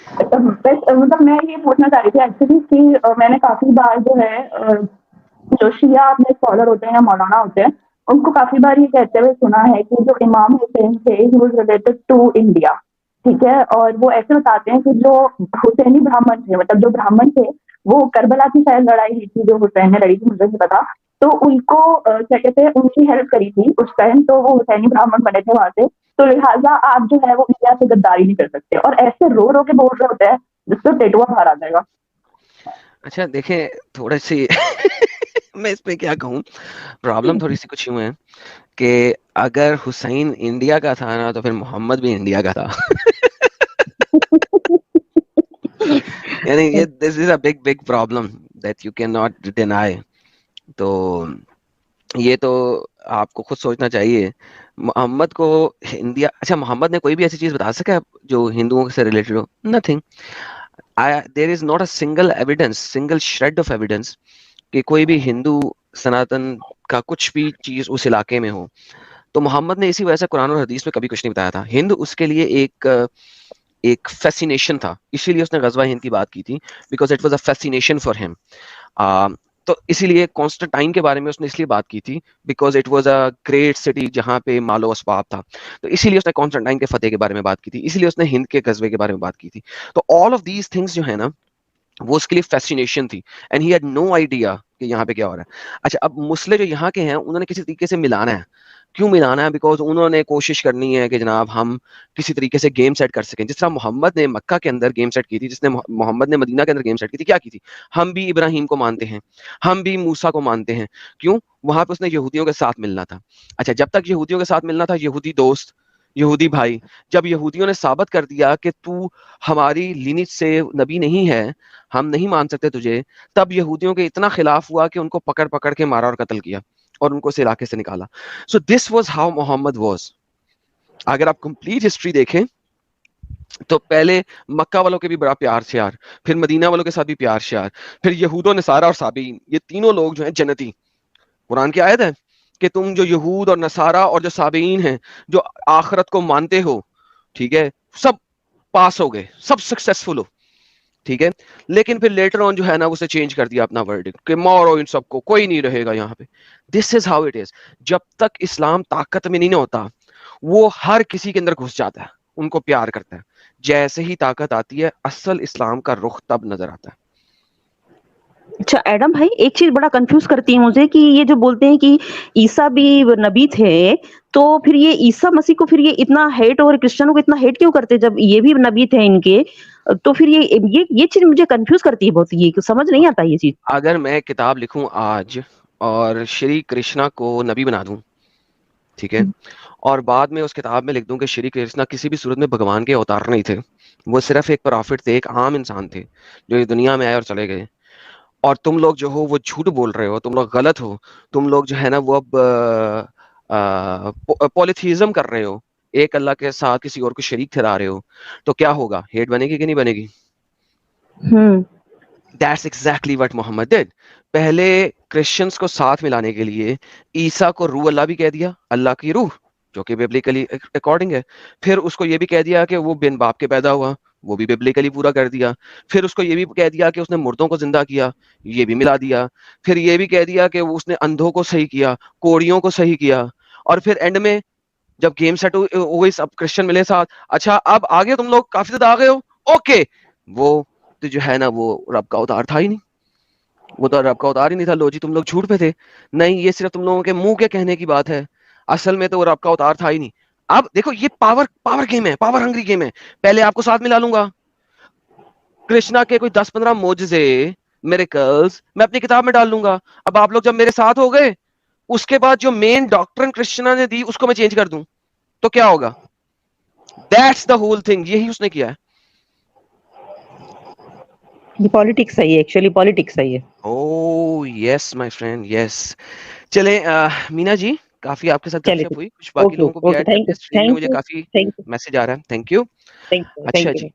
مطلب میں یہ پوچھنا چاہ رہی تھی ایکچولی کہ میں نے کافی بار جو ہے جو شیعہ اپنے اسکالر ہوتے ہیں یا مولانا ہوتے ہیں ان کو کافی بار یہ کہتے ہوئے سنا ہے کہ جو امام حسین تھے he was related to India. ٹھیک ہے, اور وہ ایسے بتاتے ہیں کہ جو حسینی برہمن تھے, مطلب جو برہمن تھے وہ کربلا کی شاید لڑائی ہوئی تھی جو حسین نے لڑی تھی, مجھے نہیں پتا, تو ان کو کیا کہتے ہیں ان کی ہیلپ کری تھی اس ٹائم, تو وہ حسینی برہمن بنے تھے وہاں سے, تو لہٰذا آپ جو ہے وہ انڈیا سے غداری نہیں کر سکتے. اور ایسے رو رو کے بول رہے ہوتے ہیں جس سے ٹیٹوا باہر آ جائے گا. اچھا دیکھیں تھوڑے سی میں اس پہ کیا کہوں, پرابلم تھوڑی سی کچھ یوں ہے کہ اگر حسین انڈیا کا تھا نا تو پھر محمد بھی انڈیا کا تھا. یعنی یہ this is a big big problem that you can not deny. تو یہ تو آپ کو خود سوچنا چاہیے. محمد کو انڈیا, اچھا محمد نے کوئی بھی ایسی چیز بتا سکا جو ہندوؤں سے related who? Nothing. there is not a single evidence, single shred of evidence کہ کوئی بھی ہندو سناتن کا کچھ بھی چیز اس علاقے میں ہو. تو محمد نے اسی وجہ سے قرآن اور حدیث میں کبھی کچھ نہیں بتایا تھا. ہند اس کے لیے ایک فیسینیشن تھا, اسی لیے اس نے غزوہ ہند کی بات کی تھی, because it was a fascination for ہم. تو اسی لیے کانسٹنٹائن کے بارے میں اس نے اس لیے بات کی تھی because it was a great city جہاں پہ مال و اسباب تھا, تو اسی لیے اس نے کانسٹنٹائن کے فتح کے بارے میں بات کی تھی, اسی لیے اس نے ہند کے غزوے کے بارے میں بات کی تھی. تو آل آف دیز تھنگس جو ہے نا وہ اس کے لیے فیسینیشن تھی, and he had no idea کہ یہاں پہ کیا ہو رہا ہے. اچھا اب مسلے جو یہاں کے ہیں انہوں نے کسی طریقے سے ملانا ہے. کیوں ملانا ہے؟ بیکاز انہوں نے کوشش کرنی ہے کہ جناب ہم کسی طریقے سے گیم سیٹ کر سکیں, جس طرح محمد نے مکہ کے اندر گیم سیٹ کی تھی, جس نے محمد نے مدینہ کے اندر گیم سیٹ کی تھی. کیا کی تھی؟ ہم بھی ابراہیم کو مانتے ہیں, ہم بھی موسیٰ کو مانتے ہیں. کیوں؟ وہاں پہ اس نے یہودیوں کے ساتھ ملنا تھا. اچھا جب تک یہودیوں کے ساتھ ملنا تھا, یہودی دوست, یہودی بھائی, جب یہودیوں نے ثابت کر دیا کہ تو ہماری لینیج سے نبی نہیں ہے, ہم نہیں مان سکتے تجھے, تب یہودیوں کے اتنا خلاف ہوا کہ ان کو پکڑ پکڑ کے مارا اور قتل کیا اور ان کو اس علاقے سے نکالا. So this was how Muhammad was. اگر آپ کمپلیٹ ہسٹری دیکھیں تو پہلے مکہ والوں کے بھی بڑا پیار شیار, پھر مدینہ والوں کے ساتھ بھی پیار شیار, پھر یہود و نصارہ اور صابئین, یہ تینوں لوگ جو ہیں جنتی. قرآن کی آیت ہے کہ تم جو یہود اور نصارہ اور جو صابئین ہیں جو آخرت کو مانتے ہو, ٹھیک ہے, سب پاس ہو گئے, سب سکسیسفل ہو, ٹھیک ہے. لیکن پھر لیٹر آن جو ہے نا اسے چینج کر دیا اپنا ورڈ کہ مارو ان سب کو, کوئی نہیں رہے گا یہاں پہ. دس از ہاؤ اٹ از. جب تک اسلام طاقت میں نہیں ہوتا وہ ہر کسی کے اندر گھس جاتا ہے, ان کو پیار کرتا ہے. جیسے ہی طاقت آتی ہے اصل اسلام کا رخ تب نظر آتا ہے. اچھا ایڈم بھائی ایک چیز بڑا کنفیوز کرتی ہے مجھے کہ یہ جو بولتے ہیں کہ عیسیٰ بھی نبی تھے, تو پھر یہ عیسیٰ مسیح کو پھر یہ اتنا ہیٹ اور کرسچنوں کو اتنا ہیٹ کیوں کرتے جب یہ بھی نبی تھے ان کے؟ تو پھر یہ چیز مجھے کنفیوز کرتی ہے بہت, یہ سمجھ نہیں آتا یہ چیز. اگر میں کتاب لکھوں آج اور شری کرشنا کو نبی بنا دوں, ٹھیک ہے, اور بعد میں اس کتاب میں لکھ دوں کہ شری کرشنا کسی بھی صورت میں بھگوان کے اوتار نہیں تھے, وہ صرف ایک پرافٹ تھے, ایک عام انسان تھے جو اس دنیا میں آئے اور چلے گئے, اور تم لوگ جو ہو وہ جھوٹ بول رہے ہو, تم لوگ غلط ہو, تم لوگ جو ہے نا وہ اب پولیتھیزم کر رہے ہو, ایک اللہ کے ساتھ کسی اور کو شریک ٹھہرا رہے ہو, تو کیا ہوگا؟ ہیٹ بنے گی کہ نہیں بنے گی؟ That's exactly what Muhammad did. پہلے کرسچنز کو ساتھ ملانے کے لیے عیسیٰ کو روح اللہ بھی کہہ دیا, اللہ کی روح جو کہ بیبلیکلی اکارڈنگ ہے. پھر اس کو یہ بھی کہہ دیا کہ وہ بن باپ کے پیدا ہوا, وہ بھی بیبلیکلی پورا کر دیا. پھر اس کو یہ بھی کہہ دیا کہ اس نے مردوں کو زندہ کیا, یہ بھی ملا دیا. پھر یہ بھی کہہ دیا کہ اس نے اندھوں کو صحیح کیا, کوڑیوں کو صحیح کیا. اور پھر اینڈ میں جب گیم سیٹ ہوئی سب کرسچن ملے ساتھ, اچھا اب آگے تم لوگ کافی زیادہ آگے ہو, اوکے, وہ تو جو ہے نا وہ رب کا اوتار تھا ہی نہیں, وہ تو رب کا اوتار ہی نہیں تھا. لو جی تم لوگ جھوٹ پہ تھے. نہیں, یہ صرف تم لوگوں کے منہ کے کہنے کی بات ہے, اصل میں تو وہ رب کا اوتار تھا ہی نہیں. اب دیکھو یہ پاور گیم ہے, پاور ہنگری گیم ہے. پہلے آپ کو ساتھ ملا لوں گا, کرشنا کے کوئی 10-15 معجزے میریکلز میں اپنی کتاب میں ڈال لوں گا. اب آپ لوگ جب میرے ساتھ ہو گئے, اس کے بعد جو مین ڈاکٹرن کرشنا نے دی اس کو میں چینج کر دوں تو کیا ہوگا؟ That's the whole thing. یہی اس نے کیا ہے. یہ پالیٹکس صحیح ہے, ایکچولی پالیٹکس صحیح ہے. اوہ یس مائی فرینڈ, یس. چلیں مینا جی, کافی آپ کے ساتھ گپ شپ ہوئی, کچھ باقی لوگوں کو بھی ایڈ کرتے ہیں. اسٹریم میں مجھے کافی میسج آ رہا ہے. Thank you. اچھا جی.